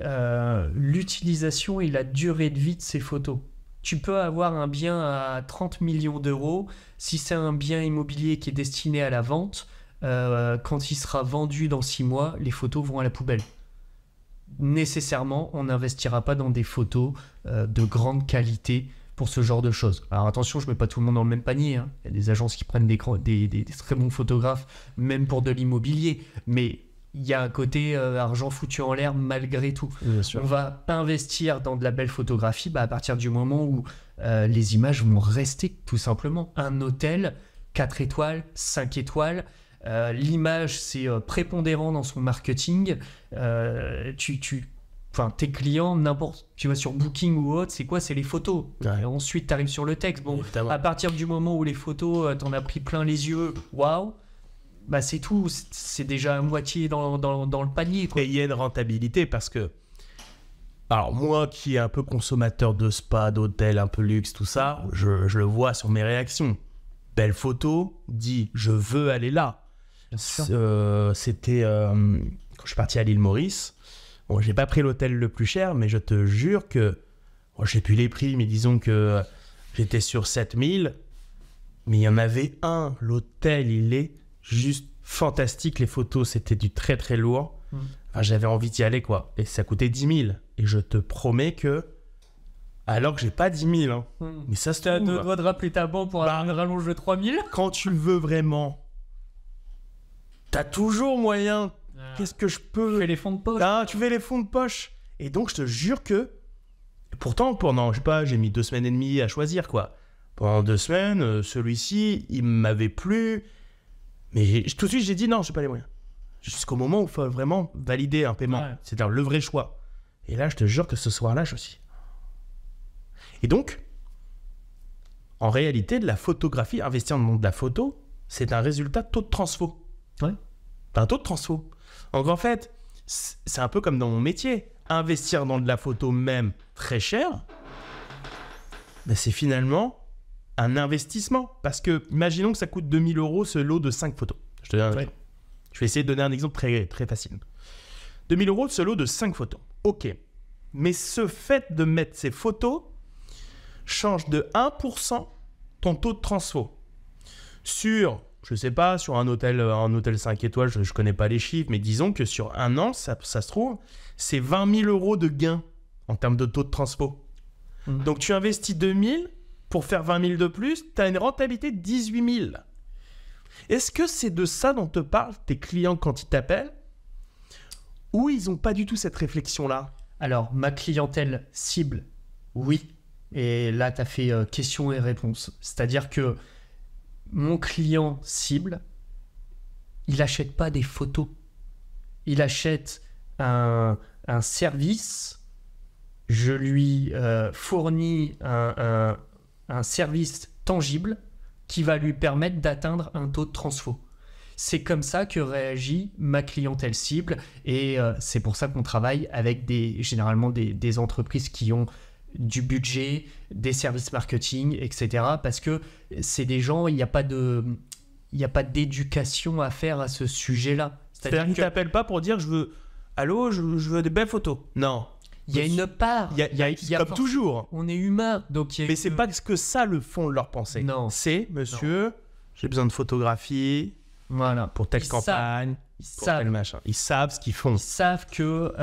l'utilisation et la durée de vie de ces photos. Tu peux avoir un bien à 30 millions d'euros. Si c'est un bien immobilier qui est destiné à la vente, quand il sera vendu dans 6 mois, les photos vont à la poubelle. Nécessairement, on n'investira pas dans des photos de grande qualité pour ce genre de choses. Alors attention, je ne mets pas tout le monde dans le même panier, hein. Il y a des agences qui prennent des très bons photographes, même pour de l'immobilier, mais il y a un côté argent foutu en l'air malgré tout. Bien sûr. On va investir dans de la belle photographie à partir du moment où les images vont rester, tout simplement. Un hôtel, 4 étoiles, 5 étoiles, l'image, c'est prépondérant dans son marketing. Tes clients, tu vas sur Booking ou autre, c'est quoi? C'est les photos. Ouais. Et ensuite, tu arrives sur le texte. Bon, évidemment. à partir du moment où les photos, t'en as pris plein les yeux, waouh, bah c'est tout. C'est déjà à moitié dans le panier, quoi. Et il y a une rentabilité parce que, alors moi qui est un peu consommateur de spa, d'hôtel, un peu luxe, tout ça, je le vois sur mes réactions. Belle photo, dit je veux aller là. C'était quand je suis parti à l'île Maurice. Bon, j'ai pas pris l'hôtel le plus cher, mais je te jure que, bon, je sais plus les prix, mais disons que j'étais sur 7000, mais il y en avait un, l'hôtel, il est juste fantastique, les photos, c'était du très très lourd. Enfin, j'avais envie d'y aller, quoi, et ça coûtait 10 000, et je te promets que, alors que j'ai pas 10 000, hein, mais ça se Tu as trouve, deux doigts de rappeler ta banque pour avoir une rallonge de 3000. quand tu le veux vraiment, t'as toujours moyen. Qu'est-ce que je peux... Tu fais les fonds de poche. Ah, tu fais les fonds de poche. Et donc, je te jure que... Pourtant, pendant, je sais pas, j'ai mis 2 semaines et demie à choisir, quoi. Pendant 2 semaines, celui-ci, il m'avait plu. Mais tout de suite, j'ai dit non, j'ai pas les moyens. Jusqu'au moment où il faut vraiment valider un paiement. Ouais. C'est-à-dire le vrai choix. Et là, je te jure que ce soir-là, je suis... Et donc, en réalité, de la photographie, investir dans le monde de la photo, c'est un résultat de taux de transfo. Ouais. Un taux de transfo. Donc en fait, c'est un peu comme dans mon métier. Investir dans de la photo même très cher, ben c'est finalement un investissement. Parce que, imaginons que ça coûte 2 000 € ce lot de 5 photos. Je vais essayer de donner un exemple très, très facile. 2 000 € ce lot de 5 photos. Ok. Mais ce fait de mettre ces photos change de 1% ton taux de transfo. Sur... Je sais pas, sur un hôtel 5 étoiles, je connais pas les chiffres, mais disons que sur un an, ça se trouve, c'est 20 000 € de gain en termes de taux de transfo. Donc tu investis 2 000 pour faire 20 000 de plus, tu as une rentabilité de 18 000. Est-ce que c'est de ça dont te parlent tes clients quand ils t'appellent? Ou ils n'ont pas du tout cette réflexion-là? Alors, ma clientèle cible, oui. Et là, tu as fait question et réponse. C'est-à-dire que mon client cible, il n'achète pas des photos. Il achète un service. Je lui fournis un service tangible qui va lui permettre d'atteindre un taux de transfo. C'est comme ça que réagit ma clientèle cible. Et c'est pour ça qu'on travaille avec généralement des entreprises qui ont du budget, des services marketing, etc. Parce que c'est des gens, il n'y a pas d'éducation à faire à ce sujet-là. C'est-à-dire qu'ils ne t'appellent pas pour dire allô, je veux des belles photos. Non. Il y a une part. Il y a comme toujours. On est humain, donc Mais c'est pas que ça le fond de leur pensée. Non. C'est, monsieur, j'ai besoin de photographie pour telle campagne, pour tel machin. Ils savent ce qu'ils font. Ils savent que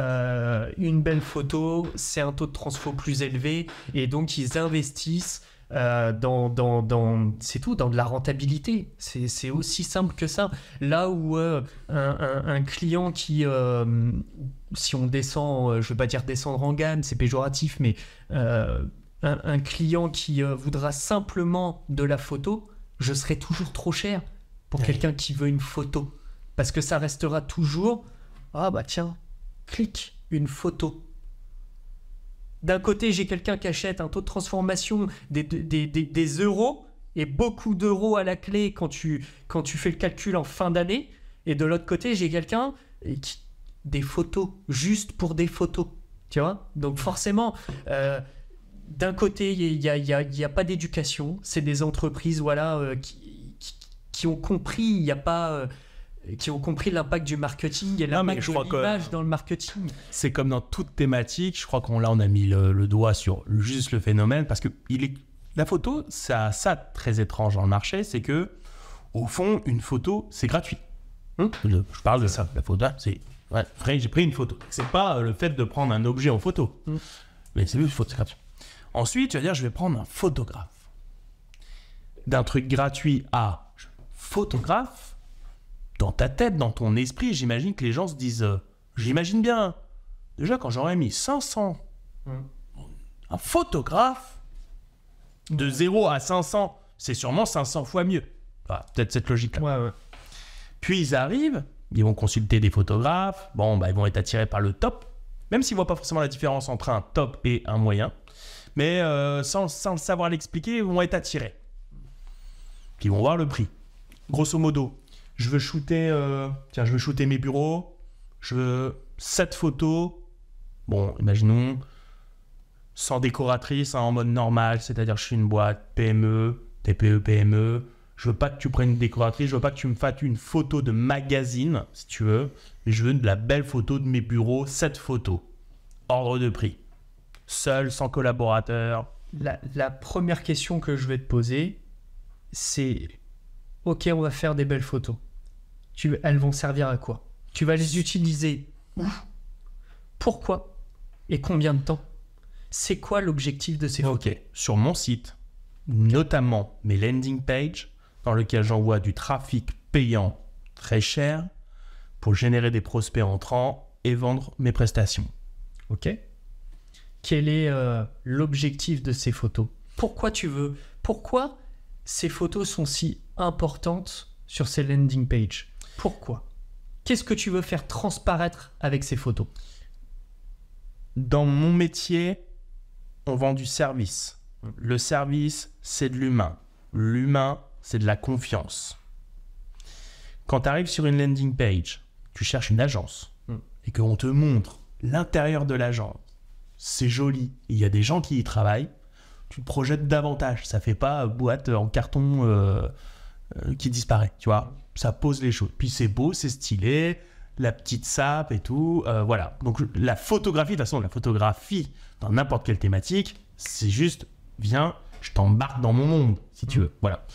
une belle photo, c'est un taux de transfo plus élevé, et donc ils investissent c'est tout, dans de la rentabilité. C'est aussi simple que ça. Là où un client qui, si on descend, je ne veux pas dire descendre en gamme, c'est péjoratif, mais un client qui voudra simplement de la photo, je serai toujours trop cher pour quelqu'un qui veut une photo. Parce que ça restera toujours, ah bah tiens, clique, une photo. D'un côté, j'ai quelqu'un qui achète un taux de transformation des euros et beaucoup d'euros à la clé quand tu fais le calcul en fin d'année. Et de l'autre côté, j'ai quelqu'un des photos, juste pour des photos. Tu vois ? Donc forcément, d'un côté, il y a pas d'éducation. C'est des entreprises qui ont compris, qui ont compris l'impact du marketing et l'impact de l'image dans le marketing. C'est comme dans toute thématique, je crois qu'on a mis le doigt sur juste le phénomène, parce que la photo, ça très étrange dans le marché, c'est que au fond, une photo, c'est gratuit. Je parle de ça, la photo, c'est vrai, j'ai pris une photo. C'est pas le fait de prendre un objet en photo, mais c'est gratuit. Ensuite, tu vas dire, je vais prendre un photographe. D'un truc gratuit à photographe, dans ta tête, dans ton esprit, j'imagine que les gens se disent... j'imagine bien, déjà quand j'aurais mis 500, un photographe, de 0 à 500, c'est sûrement 500 fois mieux. Peut-être cette logique-là. Ouais. Puis ils arrivent, ils vont consulter des photographes, ils vont être attirés par le top, même s'ils ne voient pas forcément la différence entre un top et un moyen, mais sans le savoir l'expliquer, ils vont être attirés. Puis ils vont voir le prix. Grosso modo, je veux shooter mes bureaux, je veux 7 photos, imaginons, sans décoratrice, en mode normal, c'est-à-dire je suis une boîte PME, TPE, PME, je veux pas que tu prennes une décoratrice, je veux pas que tu me fasses une photo de magazine, si tu veux, mais je veux de la belle photo de mes bureaux, 7 photos, ordre de prix, seul, sans collaborateur. La première question que je vais te poser, c'est... Ok, on va faire des belles photos. Elles vont servir à quoi ? Tu vas les utiliser où ? Pourquoi ? Et combien de temps ? C'est quoi l'objectif de ces photos ? Ok, sur mon site, notamment mes landing pages, dans lesquels j'envoie du trafic payant très cher pour générer des prospects entrants et vendre mes prestations. Ok. Quel est l'objectif de ces photos ? Pourquoi ces photos sont si importantes sur ces landing pages ? Pourquoi ? Qu'est-ce que tu veux faire transparaître avec ces photos ? Dans mon métier, on vend du service. Le service, c'est de l'humain. L'humain, c'est de la confiance. Quand tu arrives sur une landing page, tu cherches une agence et qu'on te montre l'intérieur de l'agence, c'est joli, il y a des gens qui y travaillent, tu te projettes davantage. Ça fait pas boîte en carton qui disparaît, tu vois. Ça pose les choses. Puis c'est beau, c'est stylé, la petite sape et tout, voilà. Donc la photographie, de toute façon, la photographie dans n'importe quelle thématique, c'est juste, viens, je t'embarque dans mon monde, si tu veux, voilà.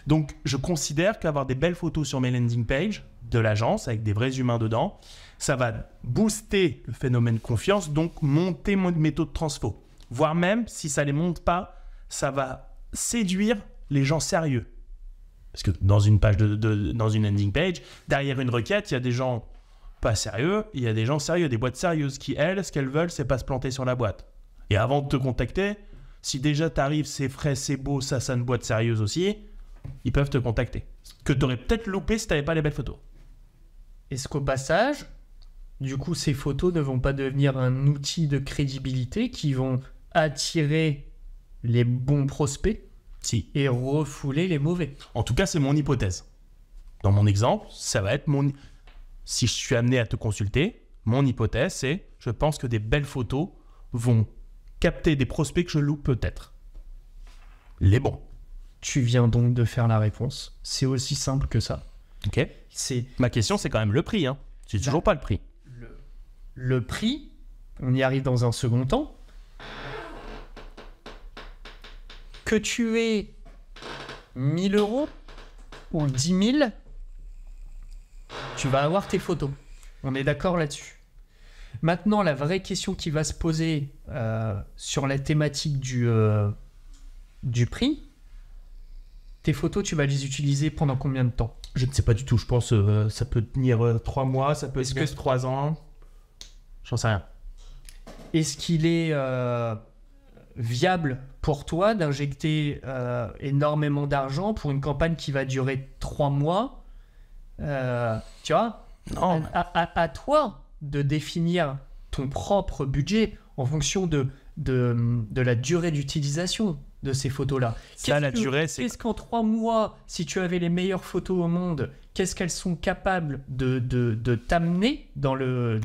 Donc je considère qu'avoir des belles photos sur mes landing pages de l'agence, avec des vrais humains dedans, ça va booster le phénomène confiance, donc monter mes taux de transfo. Voire même, si ça ne les monte pas, ça va séduire les gens sérieux. Parce que dans une page dans une landing page, derrière une requête, il y a des gens pas sérieux, il y a des gens sérieux, des boîtes sérieuses qui, elles, ce qu'elles veulent, c'est pas se planter sur la boîte. Et avant de te contacter, si déjà t'arrives, c'est frais, c'est beau, ça une boîte sérieuse aussi, ils peuvent te contacter. Que t'aurais peut-être loupé si t'avais pas les belles photos. Est-ce qu'au passage, du coup, ces photos ne vont pas devenir un outil de crédibilité qui vont attirer les bons prospects et refouler les mauvais ? En tout cas, c'est mon hypothèse. Dans mon exemple, ça va être si je suis amené à te consulter, mon hypothèse, c'est je pense que des belles photos vont capter des prospects que je loupe peut-être. Les bons. Tu viens donc de faire la réponse. C'est aussi simple que ça. Ok. Ma question, c'est quand même le prix. J'ai toujours pas le prix. Le prix, on y arrive dans un second temps. Que tu aies 1 000 € ou 10 000, tu vas avoir tes photos. On est d'accord là-dessus. Maintenant, la vraie question qui va se poser sur la thématique du prix, tes photos, tu vas les utiliser pendant combien de temps? Je ne sais pas du tout. Je pense ça peut tenir 3 mois, ça peut être 3 ans. J'en sais rien. Est-ce qu'il est viable pour toi d'injecter énormément d'argent pour une campagne qui va durer 3 mois? Tu vois? Non. À toi de définir ton propre budget en fonction de la durée d'utilisation de ces photos-là. Qu'est-ce qu'en 3 mois, si tu avais les meilleures photos au monde, qu'est-ce qu'elles sont capables de t'amener dans le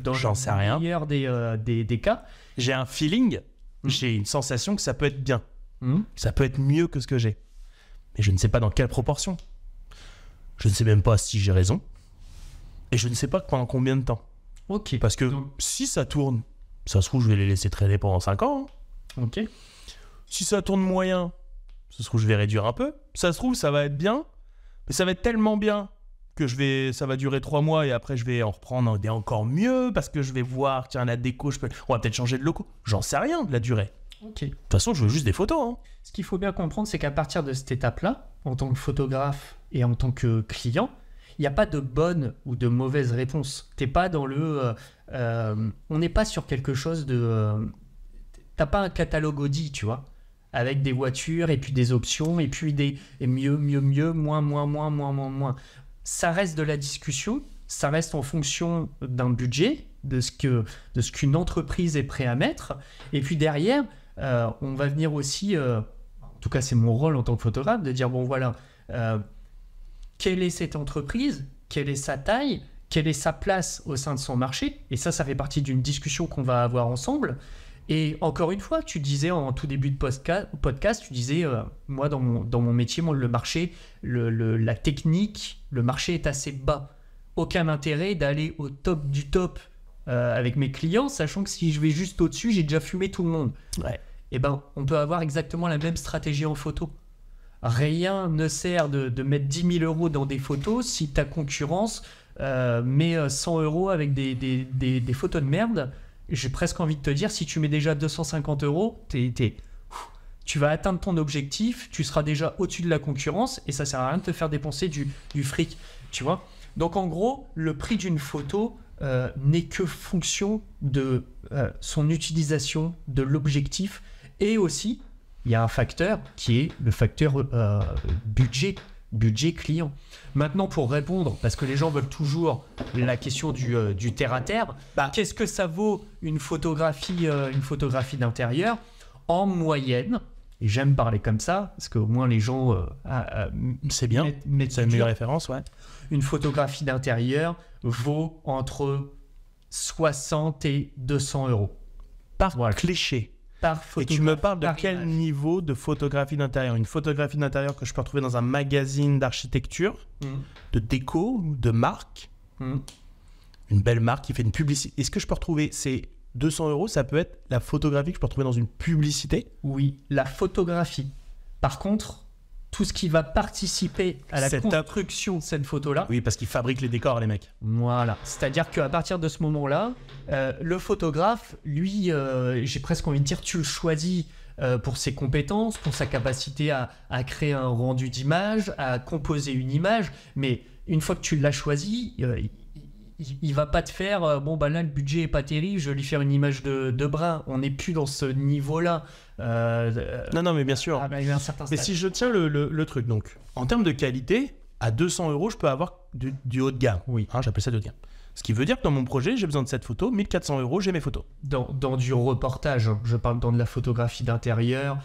meilleur des cas? J'ai un feeling, j'ai une sensation que ça peut être bien. Ça peut être mieux que ce que j'ai. Mais je ne sais pas dans quelle proportion. Je ne sais même pas si j'ai raison. Et je ne sais pas pendant combien de temps. Ok. Parce que si ça tourne, ça se trouve, je vais les laisser traîner pendant 5 ans. Ok. Si ça tourne moyen, ça se trouve, je vais réduire un peu. Ça se trouve, ça va être bien. Mais ça va être tellement bien que ça va durer 3 mois et après, je vais en reprendre des encore mieux parce que je vais voir, tiens, la déco, on va peut-être changer de locaux. J'en sais rien de la durée. Ok. De toute façon, je veux juste des photos. Ce qu'il faut bien comprendre, c'est qu'à partir de cette étape-là, en tant que photographe et en tant que client, il n'y a pas de bonne ou de mauvaise réponse. T'es pas dans on n'est pas sur quelque chose de... T'as pas un catalogue Audi, tu vois, avec des voitures et puis des options et puis mieux, moins. Ça reste de la discussion, ça reste en fonction d'un budget, de ce qu'une entreprise est prête à mettre. Et puis derrière, on va venir aussi, en tout cas c'est mon rôle en tant que photographe, de dire bon voilà, quelle est cette entreprise, quelle est sa taille, quelle est sa place au sein de son marché. Et ça fait partie d'une discussion qu'on va avoir ensemble. Et encore une fois, tu disais en tout début de podcast, tu disais, moi dans mon métier, le marché, la technique, le marché est assez bas. Aucun intérêt d'aller au top du top avec mes clients, sachant que si je vais juste au-dessus, j'ai déjà fumé tout le monde. Ouais. Eh ben, on peut avoir exactement la même stratégie en photo. Rien ne sert de mettre 10 000 € dans des photos si ta concurrence met 100 € avec des photos de merde. J'ai presque envie de te dire, si tu mets déjà 250 €, tu vas atteindre ton objectif, tu seras déjà au-dessus de la concurrence et ça sert à rien de te faire dépenser du fric, tu vois. Donc en gros, le prix d'une photo n'est que fonction de son utilisation, de l'objectif, et aussi, il y a un facteur qui est le facteur budget client. Maintenant, pour répondre, parce que les gens veulent toujours la question du terre-à-terre, qu'est-ce que ça vaut une photographie d'intérieur? En moyenne, et j'aime parler comme ça, parce qu'au moins les gens... c'est bien, c'est une meilleure référence, ouais. Une photographie d'intérieur vaut entre 60 et 200 €. Par cliché. Et tu me parles de quel niveau de photographie d'intérieur? Une photographie d'intérieur que je peux retrouver dans un magazine d'architecture, de déco, de marque. Une belle marque qui fait une publicité. Est-ce que je peux retrouver ces 200 €? Ça peut être la photographie que je peux retrouver dans une publicité? Oui, la photographie. Par contre, tout ce qui va participer à la construction de cette photo-là... Oui, parce qu'ils fabriquent les décors, les mecs. Voilà. C'est-à-dire qu'à partir de ce moment-là, le photographe, lui, j'ai presque envie de dire, tu le choisis pour ses compétences, pour sa capacité à créer un rendu d'image, à composer une image. Mais une fois que tu l'as choisi, il va pas te faire là le budget est pas terrible, je vais lui faire une image de brin. On n'est plus dans ce niveau-là. Non, mais bien sûr. Un certain mais stade. si je tiens le truc, donc en termes de qualité, à 200 €, je peux avoir du haut de gamme. Oui. J'appelle ça de haut de gamme. Ce qui veut dire que dans mon projet, j'ai besoin de cette photo, 1400 €, j'ai mes photos. Dans du reportage, je parle dans de la photographie d'intérieur.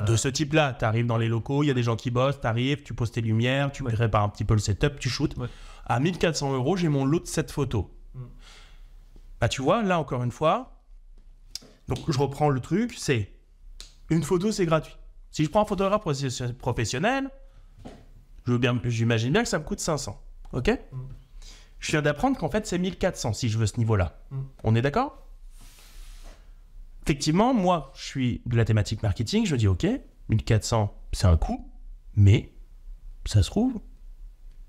De ce type-là, tu arrives dans les locaux, il y a des gens qui bossent, tu arrives, tu poses tes lumières, tu prépares un petit peu le setup, tu shootes. Ouais. À 1400 €, j'ai mon lot de cette photo. Tu vois, là encore une fois, donc je reprends le truc, c'est une photo, c'est gratuit. Si je prends un photographe professionnel, j'imagine bien que ça me coûte 500. Ok ? Je viens d'apprendre qu'en fait c'est 1400 si je veux ce niveau-là. On est d'accord ? effectivement, moi, je suis de la thématique marketing. Je me dis, OK, 1400, c'est un coût, mais ça se trouve,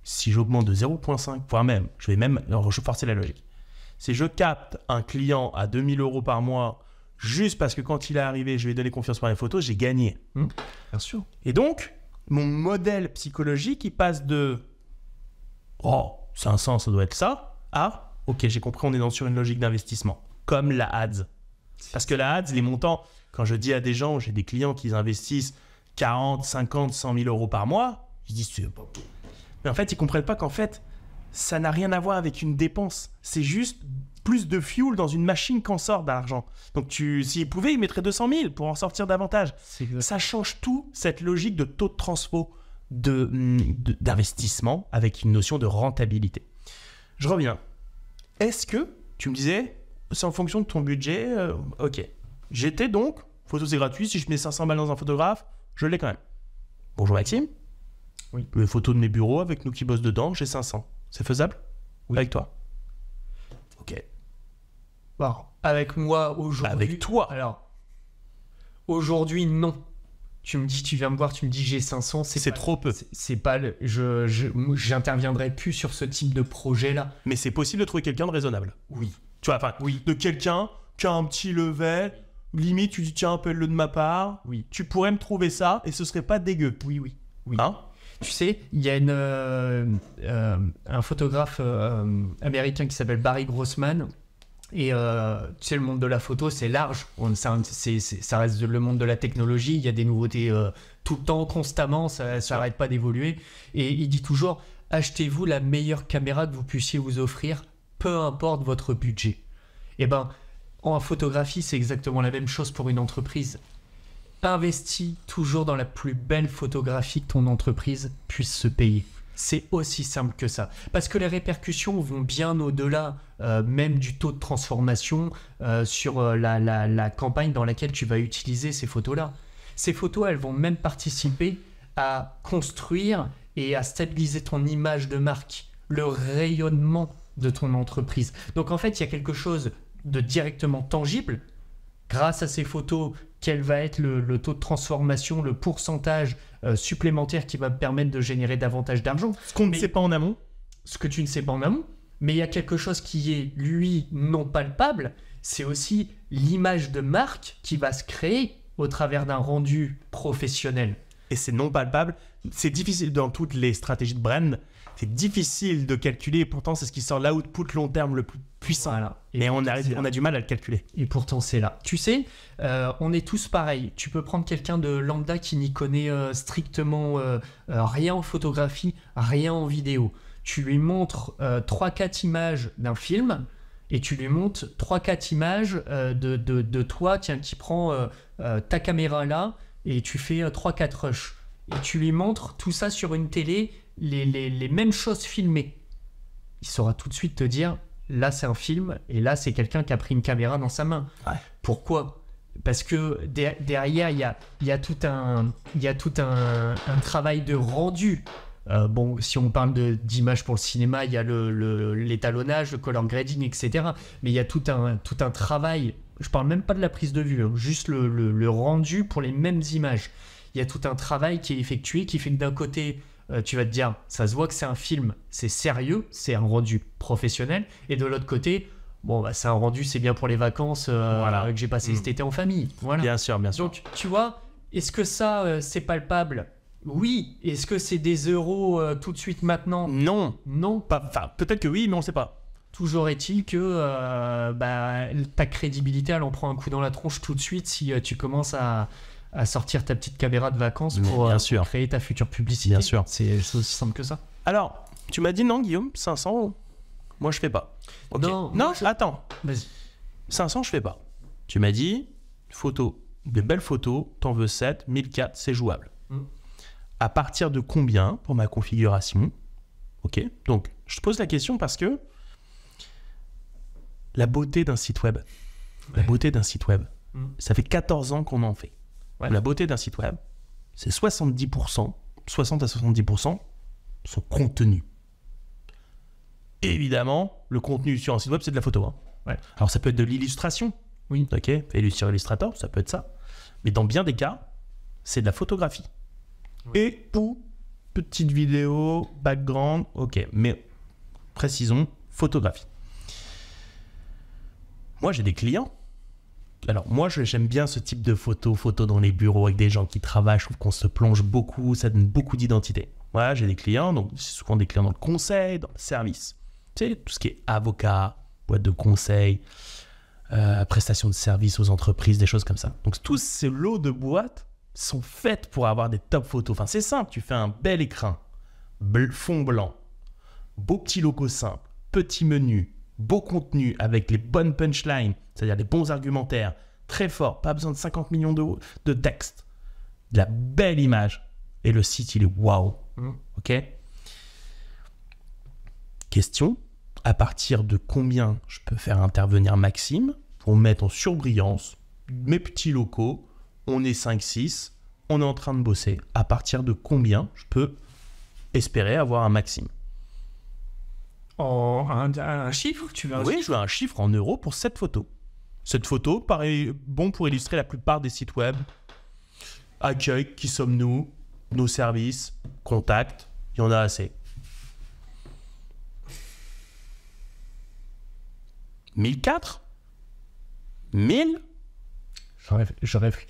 si j'augmente de 0,5, voire même, je vais forcer la logique. Si je capte un client à 2000 € par mois, juste parce que quand il est arrivé, je lui ai donné confiance par les photos, j'ai gagné. Bien sûr. Et donc, mon modèle psychologique, il passe de « Oh, 500, ça doit être ça » à « Ok, j'ai compris, on est sur une logique d'investissement. » Comme la ads. Parce que la ads, les montants, quand je dis à des gens, j'ai des clients qui investissent 40, 50, 100 000 € par mois, ils disent « C'est pas tout. » Mais en fait, ils ne comprennent pas qu'en fait, ça n'a rien à voir avec une dépense. C'est juste plus de fuel dans une machine qu'en sort d'argent. Donc, s'ils pouvaient, ils mettraient 200 000 pour en sortir davantage. Ça change tout, cette logique de taux de transfo, d'investissement avec une notion de rentabilité. Je reviens. Est-ce que, tu me disais, c'est en fonction de ton budget, ok. J'étais donc, photo c'est gratuit, si je mets 500 balles dans un photographe, je l'ai quand même. Bonjour Maxime. Oui. Les photos de mes bureaux avec nous qui bossent dedans, j'ai 500. C'est faisable? Oui. Avec toi? Ok. Bon, avec moi aujourd'hui. Avec toi? Alors, aujourd'hui, non. Tu viens me voir, tu me dis j'ai 500, c'est trop peu. C'est pas j'interviendrai plus sur ce type de projet-là. Mais c'est possible de trouver quelqu'un de raisonnable. Oui. Tu vois, enfin, oui. De quelqu'un qui a un petit level, limite tu dis tiens, appelle-le de ma part. Oui. Tu pourrais me trouver ça et ce serait pas dégueu. Oui. Hein? Tu sais, il y a un photographe américain qui s'appelle Barry Grossman. Et tu sais, le monde de la photo, c'est large. Ça reste le monde de la technologie. Il y a des nouveautés tout le temps, constamment. Ça n'arrête pas d'évoluer. Et il dit toujours, achetez-vous la meilleure caméra que vous puissiez vous offrir, peu importe votre budget. Et ben, en photographie, c'est exactement la même chose pour une entreprise. Investis toujours dans la plus belle photographie que ton entreprise puisse se payer. C'est aussi simple que ça. Parce que les répercussions vont bien au-delà même du taux de transformation sur la campagne dans laquelle tu vas utiliser ces photos-là. Ces photos, elles vont même participer à construire et à stabiliser ton image de marque, le rayonnement de ton entreprise. Donc en fait, il y a quelque chose de directement tangible. Grâce à ces photos, quel va être le taux de transformation, le pourcentage supplémentaire qui va me permettre de générer davantage d'argent. Ce qu'on ne sait pas en amont. Ce que tu ne sais pas en amont. Mais il y a quelque chose qui est, lui, non palpable. C'est aussi l'image de marque qui va se créer au travers d'un rendu professionnel. Et c'est non palpable. C'est difficile dans toutes les stratégies de brand. C'est difficile de calculer. Et pourtant, c'est ce qui sort l'output long terme le plus puissant. Voilà. Et on a du mal à le calculer. Et pourtant, c'est là. Tu sais, on est tous pareils. Tu peux prendre quelqu'un de lambda qui n'y connaît strictement rien en photographie, rien en vidéo. Tu lui montres 3-4 images d'un film et tu lui montres 3-4 images de toi, tiens, qui prend ta caméra là et tu fais 3-4 rushs. Et tu lui montres tout ça sur une télé, les mêmes choses filmées. Il saura tout de suite te dire, là c'est un film et là c'est quelqu'un qui a pris une caméra dans sa main. Ouais. Pourquoi ? Parce que derrière, il y a tout un travail de rendu. Bon, si on parle d'images pour le cinéma, il y a l'étalonnage, le color grading, etc. Mais il y a tout un travail. Je parle même pas de la prise de vue, hein, juste le rendu pour les mêmes images. Il y a tout un travail qui est effectué, qui fait que d'un côté, tu vas te dire, ça se voit que c'est un film, c'est sérieux, c'est un rendu professionnel. Et de l'autre côté, bon, bah, c'est un rendu, c'est bien pour les vacances que j'ai passé cet été en famille. Voilà. Bien sûr. Donc, tu vois, est-ce que ça, c'est palpable ? Oui. Est-ce que c'est des euros tout de suite maintenant ? Non. Non. Enfin, peut-être que oui, mais on ne sait pas. Toujours est-il que ta crédibilité, elle en prend un coup dans la tronche tout de suite si tu commences à sortir ta petite caméra de vacances pour créer ta future publicité. Bien sûr. C'est aussi simple que ça. Alors, tu m'as dit non, Guillaume, 500, moi je fais pas. Okay. Non, attends. Vas-y. 500, je fais pas. Tu m'as dit, des belles photos, t'en veux 7, 1004, c'est jouable. À partir de combien pour ma configuration ? Ok, donc je te pose la question parce que la beauté d'un site web, ça fait 14 ans qu'on en fait. Ouais. La beauté d'un site web, c'est 60 à 70% son contenu. Évidemment, le contenu sur un site web, c'est de la photo. Hein. Ouais. Alors ça peut être de l'illustration, Oui. Ok, et sur Illustrator, ça peut être ça. Mais dans bien des cas, c'est de la photographie. Oui. Et ou petite vidéo, background, ok. Mais précisons, photographie. Moi, j'ai des clients. Alors, moi, j'aime bien ce type de photos dans les bureaux avec des gens qui travaillent. Je trouve qu'on se plonge beaucoup, ça donne beaucoup d'identité. Voilà, j'ai des clients, donc c'est souvent des clients dans le conseil, dans le service. Tu sais, tout ce qui est avocat, boîte de conseil, prestations de services aux entreprises, des choses comme ça. Donc, tous ces lots de boîtes sont faites pour avoir des top photos. Enfin, c'est simple, tu fais un bel écrin, fond blanc, beau petit logo simple, petit menu, beau contenu avec les bonnes punchlines, c'est-à-dire les bons argumentaires, très forts, pas besoin de 50 millions de texte, de la belle image, et le site, il est waouh. Ok ? Question, à partir de combien je peux faire intervenir Maxime pour mettre en surbrillance mes petits locaux, on est 5-6, on est en train de bosser, à partir de combien je peux espérer avoir un Maxime ? Un chiffre, tu veux? Oui, je veux un chiffre en euros pour cette photo. Cette photo paraît bon pour illustrer la plupart des sites web. Accueil, qui sommes-nous, nos services, contact, il y en a assez. 1004 1000 Je réfléchis.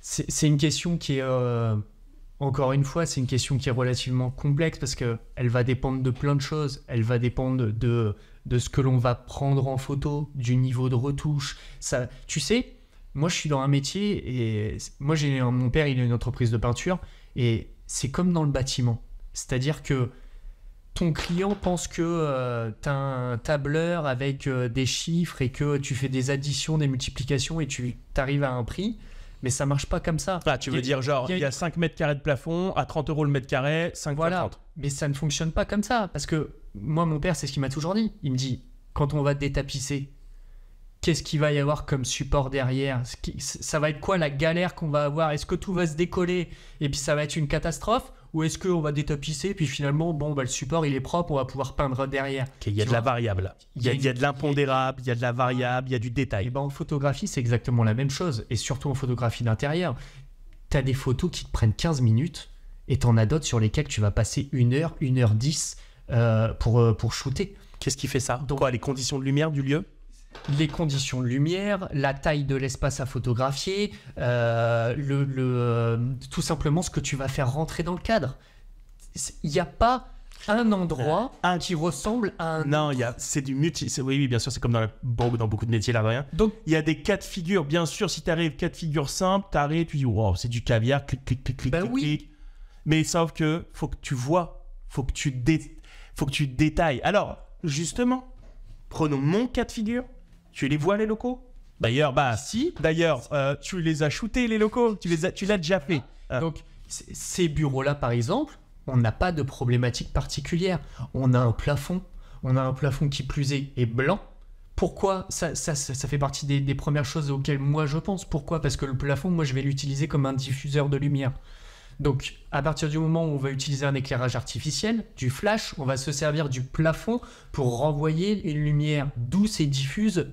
C'est une question qui est... Encore une fois, c'est une question qui est relativement complexe parce qu'elle va dépendre de plein de choses. Elle va dépendre de ce que l'on va prendre en photo, du niveau de retouche. Ça, tu sais, moi je suis dans un métier et moi mon père il a une entreprise de peinture et c'est comme dans le bâtiment. C'est-à-dire que ton client pense que tu as un tableur avec des chiffres et que tu fais des additions, des multiplications et tu arrives à un prix. Mais ça marche pas comme ça. Ah, tu veux dire genre, il y a 5 mètres carrés de plafond, à 30 € le mètre carré, 5 voilà. 30. Mais ça ne fonctionne pas comme ça. Parce que moi, mon père, c'est ce qu'il m'a toujours dit. Il me dit, quand on va détapisser, qu'est-ce qu'il va y avoir comme support derrière? Ça va être quoi la galère qu'on va avoir? Est-ce que tout va se décoller et puis ça va être une catastrophe? Ou est-ce qu'on va détapisser et puis finalement, bon, bah, le support, il est propre, on va pouvoir peindre derrière. Okay, il y a de la variable. Il y a de l'impondérable, il y a de la variable, il y a du détail. Et ben, en photographie, c'est exactement la même chose. Et surtout en photographie d'intérieur. Tu as des photos qui te prennent 15 minutes et tu en as d'autres sur lesquelles tu vas passer 1 heure, 1h10 pour shooter. Qu'est-ce qui fait ça? Donc, quoi, les conditions de lumière du lieu? Les conditions de lumière, la taille de l'espace à photographier, tout simplement ce que tu vas faire rentrer dans le cadre. Il n'y a pas un endroit qui ressemble à un... Non, c'est du multi... Oui, bien sûr, c'est comme dans beaucoup de métiers, là, rien. Donc, il y a des cas de figure. Bien sûr, si tu arrives cas de figure simple, tu arrives, tu dis, wow, c'est du caviar, clic, clic, clic, clic, clic, clic. Mais sauf que faut que tu vois, faut que tu détailles. Alors, justement, prenons mon cas de figure. Tu les vois, les locaux? D'ailleurs, tu les as shootés, les locaux. Tu l'as déjà fait. Donc, ces bureaux-là, par exemple, on n'a pas de problématique particulière. On a un plafond qui plus est blanc. Pourquoi? Ça fait partie des premières choses auxquelles moi je pense. Pourquoi? Parce que le plafond, moi, je vais l'utiliser comme un diffuseur de lumière. Donc, à partir du moment où on va utiliser un éclairage artificiel, du flash, on va se servir du plafond pour renvoyer une lumière douce et diffuse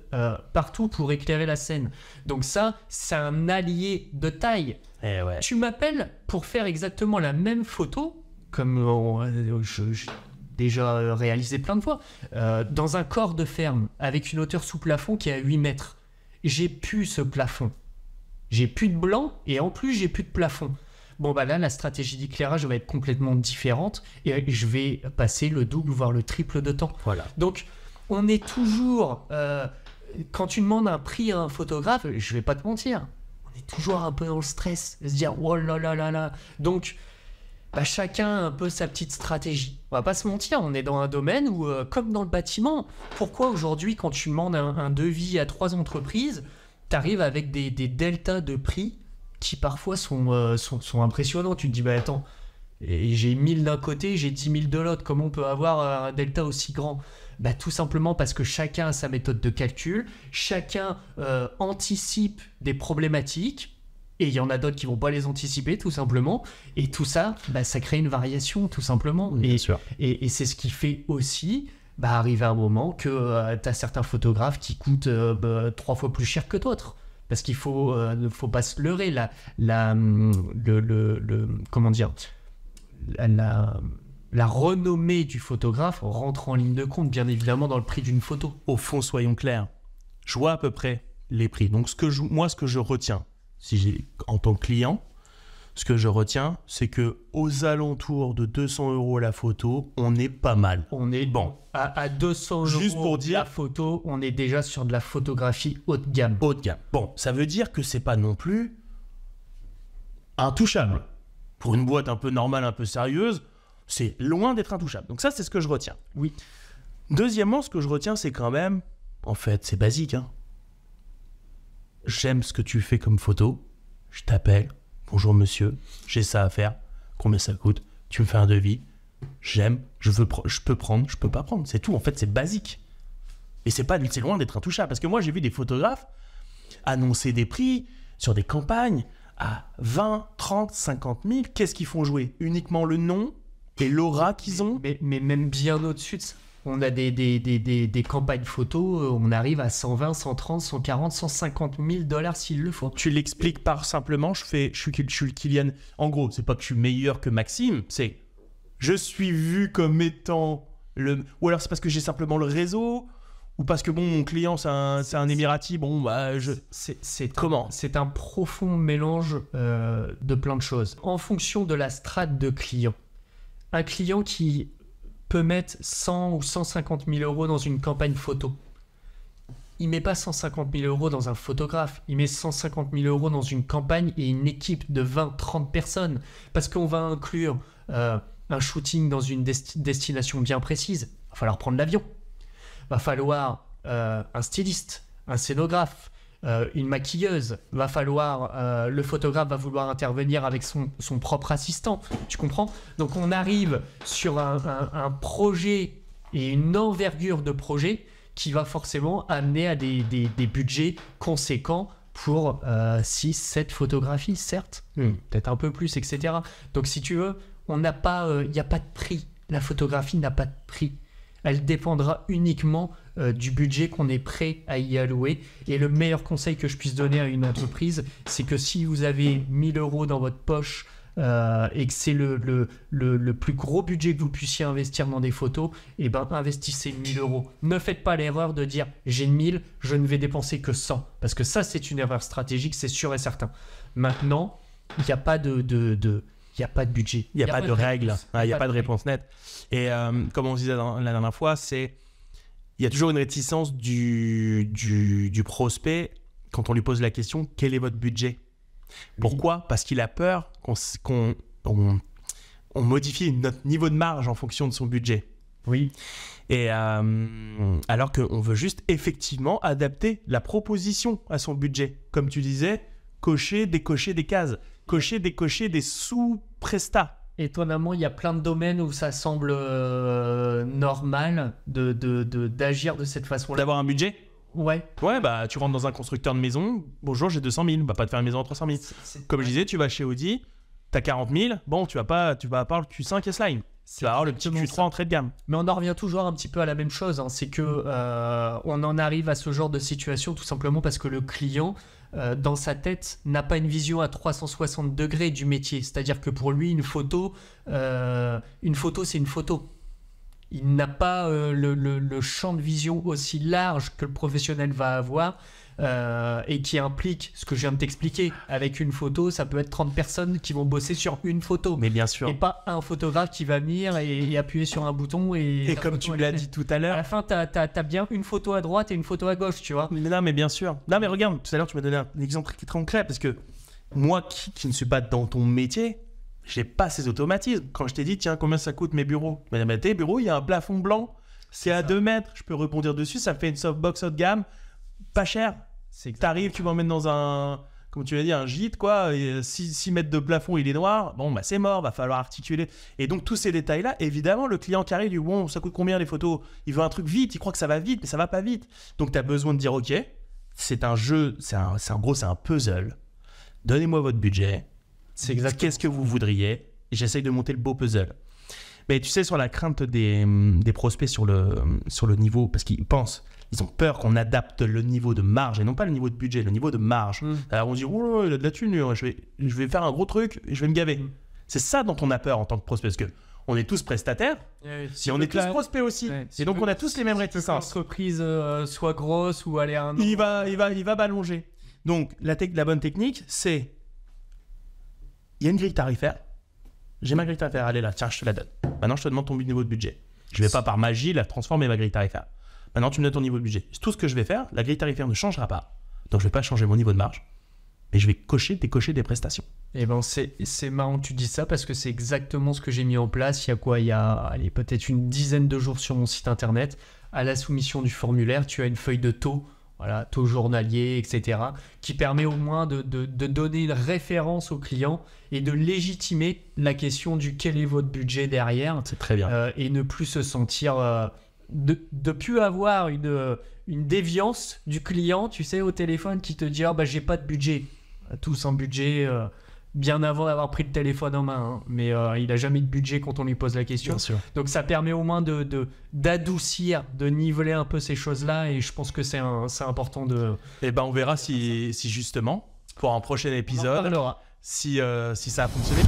partout pour éclairer la scène. Donc ça, c'est un allié de taille. Eh ouais. Tu m'appelles pour faire exactement la même photo, comme j'ai déjà réalisé plein de fois, dans un corps de ferme, avec une hauteur sous plafond qui est à 8 mètres. J'ai plus ce plafond. J'ai plus de blanc et en plus, j'ai plus de plafond. Bon, bah là, la stratégie d'éclairage va être complètement différente et je vais passer le double, voire le triple de temps. Voilà. Donc, on est toujours... quand tu demandes un prix à un photographe, je vais pas te mentir, on est toujours un peu dans le stress, de se dire, oh là là là là. Donc, bah, chacun a un peu sa petite stratégie. On va pas se mentir, on est dans un domaine où, comme dans le bâtiment, pourquoi aujourd'hui, quand tu demandes un devis à 3 entreprises, tu arrives avec des deltas de prix qui parfois sont impressionnants. Tu te dis, bah attends, j'ai 1000 d'un côté, j'ai 10 000 de l'autre, comment on peut avoir un delta aussi grand? Bah tout simplement parce que chacun a sa méthode de calcul, chacun anticipe des problématiques, et il y en a d'autres qui vont pas les anticiper tout simplement, et tout ça, bah, ça crée une variation tout simplement. Bien sûr. Et c'est ce qui fait aussi arrive un moment que tu as certains photographes qui coûtent 3 fois plus cher que d'autres. Parce qu'il ne faut pas se leurrer. Comment dire, la renommée du photographe rentre en ligne de compte, bien évidemment, dans le prix d'une photo. Au fond, soyons clairs, je vois à peu près les prix. Donc, ce que je retiens, en tant que client, ce que je retiens, c'est qu'aux alentours de 200 € la photo, on est pas mal. On est bon. À 200 € juste pour dire, la photo, on est déjà sur de la photographie haut de gamme. Haut de gamme. Bon, ça veut dire que c'est pas non plus intouchable. Pour une boîte un peu normale, un peu sérieuse, c'est loin d'être intouchable. Donc ça, c'est ce que je retiens. Oui. Deuxièmement, ce que je retiens, c'est quand même, en fait, c'est basique. J'aime ce que tu fais comme photo. Je t'appelle. Bonjour monsieur, j'ai ça à faire. Combien ça coûte? Tu me fais un devis. J'aime, je peux prendre, je peux pas prendre. C'est tout, en fait, c'est basique. Et c'est loin d'être intouchable. Parce que moi, j'ai vu des photographes annoncer des prix sur des campagnes à 20, 30, 50 000. Qu'est-ce qu'ils font jouer? Uniquement le nom et l'aura qu'ils ont. Mais même bien au-dessus de ça. On a des campagnes photos, on arrive à 120, 130, 140, 150 000 $ s'il le faut. Tu l'expliques par simplement, je suis Kylian. En gros, c'est pas que je suis meilleur que Maxime, c'est je suis vu comme étant le... Ou alors c'est parce que j'ai simplement le réseau, ou parce que mon client c'est un Émirati, Comment? C'est un profond mélange de plein de choses. En fonction de la strate de client. Un client qui peut mettre 100 ou 150 000 € dans une campagne photo. Il met pas 150 000 € dans un photographe, il met 150 000 € dans une campagne et une équipe de 20-30 personnes. Parce qu'on va inclure un shooting dans une destination bien précise. Il va falloir prendre l'avion. Il va falloir un styliste, un scénographe, une maquilleuse. Il va falloir... le photographe va vouloir intervenir avec son propre assistant. Tu comprends? Donc on arrive sur un projet et une envergure de projet qui va forcément amener à des budgets conséquents pour 6, 7 photographies, certes, peut-être un peu plus, etc. Donc si tu veux, il n'y a pas de prix. La photographie n'a pas de prix. Elle dépendra uniquement du budget qu'on est prêt à y allouer. Et le meilleur conseil que je puisse donner à une entreprise, c'est que si vous avez 1 000 € dans votre poche et que c'est le plus gros budget que vous puissiez investir dans des photos, eh ben, investissez 1 000 €. Ne faites pas l'erreur de dire « j'ai 1 000, je ne vais dépenser que 100 ». Parce que ça, c'est une erreur stratégique, c'est sûr et certain. Maintenant, il n'y a pas de il n'y a pas de budget. Il n'y a pas de règles. Il n'y a pas de réponse nette. Et comme on disait la dernière fois, il y a toujours une réticence du prospect quand on lui pose la question « Quel est votre budget ?» Pourquoi ? Parce qu'il a peur qu'on modifie notre niveau de marge en fonction de son budget. Oui. Et alors qu'on veut juste effectivement adapter la proposition à son budget. Comme tu disais, cocher, décocher des cases. Cocher, décocher des sous-prestats. Étonnamment, il y a plein de domaines où ça semble normal d'agir de cette façon-là. D'avoir un budget ? Ouais. Ouais, bah tu rentres dans un constructeur de maison, bonjour, j'ai 200 000, on va pas te faire une maison à 300 000. Comme je disais, tu vas chez Audi, t'as 40 000, bon, tu vas pas avoir le Q5 S-Line. Tu vas avoir le petit Q3 entrée de gamme. Mais on en revient toujours un petit peu à la même chose, hein. C'est que on en arrive à ce genre de situation tout simplement parce que le client, dans sa tête, n'a pas une vision à 360 degrés du métier. C'est-à-dire que pour lui, une photo, c'est une photo. Il n'a pas le champ de vision aussi large que le professionnel va avoir et qui implique ce que je viens de t'expliquer. Avec une photo, ça peut être 30 personnes qui vont bosser sur une photo. Mais bien sûr. Et pas un photographe qui va venir et appuyer sur un bouton. Et comme tu me l'as dit tout à l'heure. À la fin, t'as bien une photo à droite et une photo à gauche, tu vois. Mais non, mais bien sûr. Non, mais regarde, tout à l'heure, tu m'as donné un exemple très concret parce que moi qui ne suis pas dans ton métier, j'ai pas ces automatismes. Quand je t'ai dit, tiens, combien ça coûte mes bureaux ? Mais tes bureaux, il y a un plafond blanc, c'est à 2 mètres, je peux rebondir dessus, ça me fait une softbox haut de gamme, pas cher. T'arrives, tu m'emmènes dans un, comme tu l'as dit, un gîte, quoi, et 6 mètres de plafond, il est noir, bon, bah c'est mort, va falloir articuler. Et donc, tous ces détails-là, évidemment, le client qui arrive, dit, bon, ça coûte combien les photos ? Il veut un truc vite, il croit que ça va vite, mais ça va pas vite. Donc, tu as besoin de dire, ok, c'est un jeu, en gros, c'est un puzzle. Donnez-moi votre budget. C'est exact. Qu'est-ce que vous voudriez ? Et j'essaye de monter le beau puzzle. Mais tu sais, sur la crainte des prospects sur le niveau, parce qu'ils pensent, ils ont peur qu'on adapte le niveau de marge et non pas le niveau de budget, le niveau de marge. Alors on se dit, oh, il a de la thune, je vais faire un gros truc et je vais me gaver. C'est ça dont on a peur en tant que prospect, parce que on est tous prestataires, si on est tous prospects aussi. Et donc on a tous les mêmes réticences. L'entreprise soit grosse ou aller à un... Il va ballonger. Donc la bonne technique, c'est, il y a une grille tarifaire. J'ai ma grille tarifaire, allez là, tiens, je te la donne. Maintenant, je te demande ton niveau de budget. Je ne vais pas par magie la transformer, ma grille tarifaire. Maintenant, tu me donnes ton niveau de budget. Tout ce que je vais faire, la grille tarifaire ne changera pas. Donc, je ne vais pas changer mon niveau de marge. Mais je vais décocher des prestations. Eh ben, c'est marrant que tu dis ça parce que c'est exactement ce que j'ai mis en place. Il y a quoi ? Il y a allez, peut-être une dizaine de jours sur mon site internet. À la soumission du formulaire, tu as une feuille de taux. Voilà, taux journalier, etc., qui permet au moins de donner une référence au client et de légitimer la question du quel est votre budget derrière. C'est très bien. Et ne plus se sentir... de plus avoir une déviance du client, tu sais, au téléphone qui te dit « Ah, bah, j'ai pas de budget ». Tous un budget... bien avant d'avoir pris le téléphone en main, hein. Mais il n'a jamais de budget quand on lui pose la question. Bien sûr. Donc ça permet au moins d'adoucir, de niveler un peu ces choses-là, et je pense que c'est important de... Et ben on verra si justement, pour un prochain épisode, si ça a fonctionné.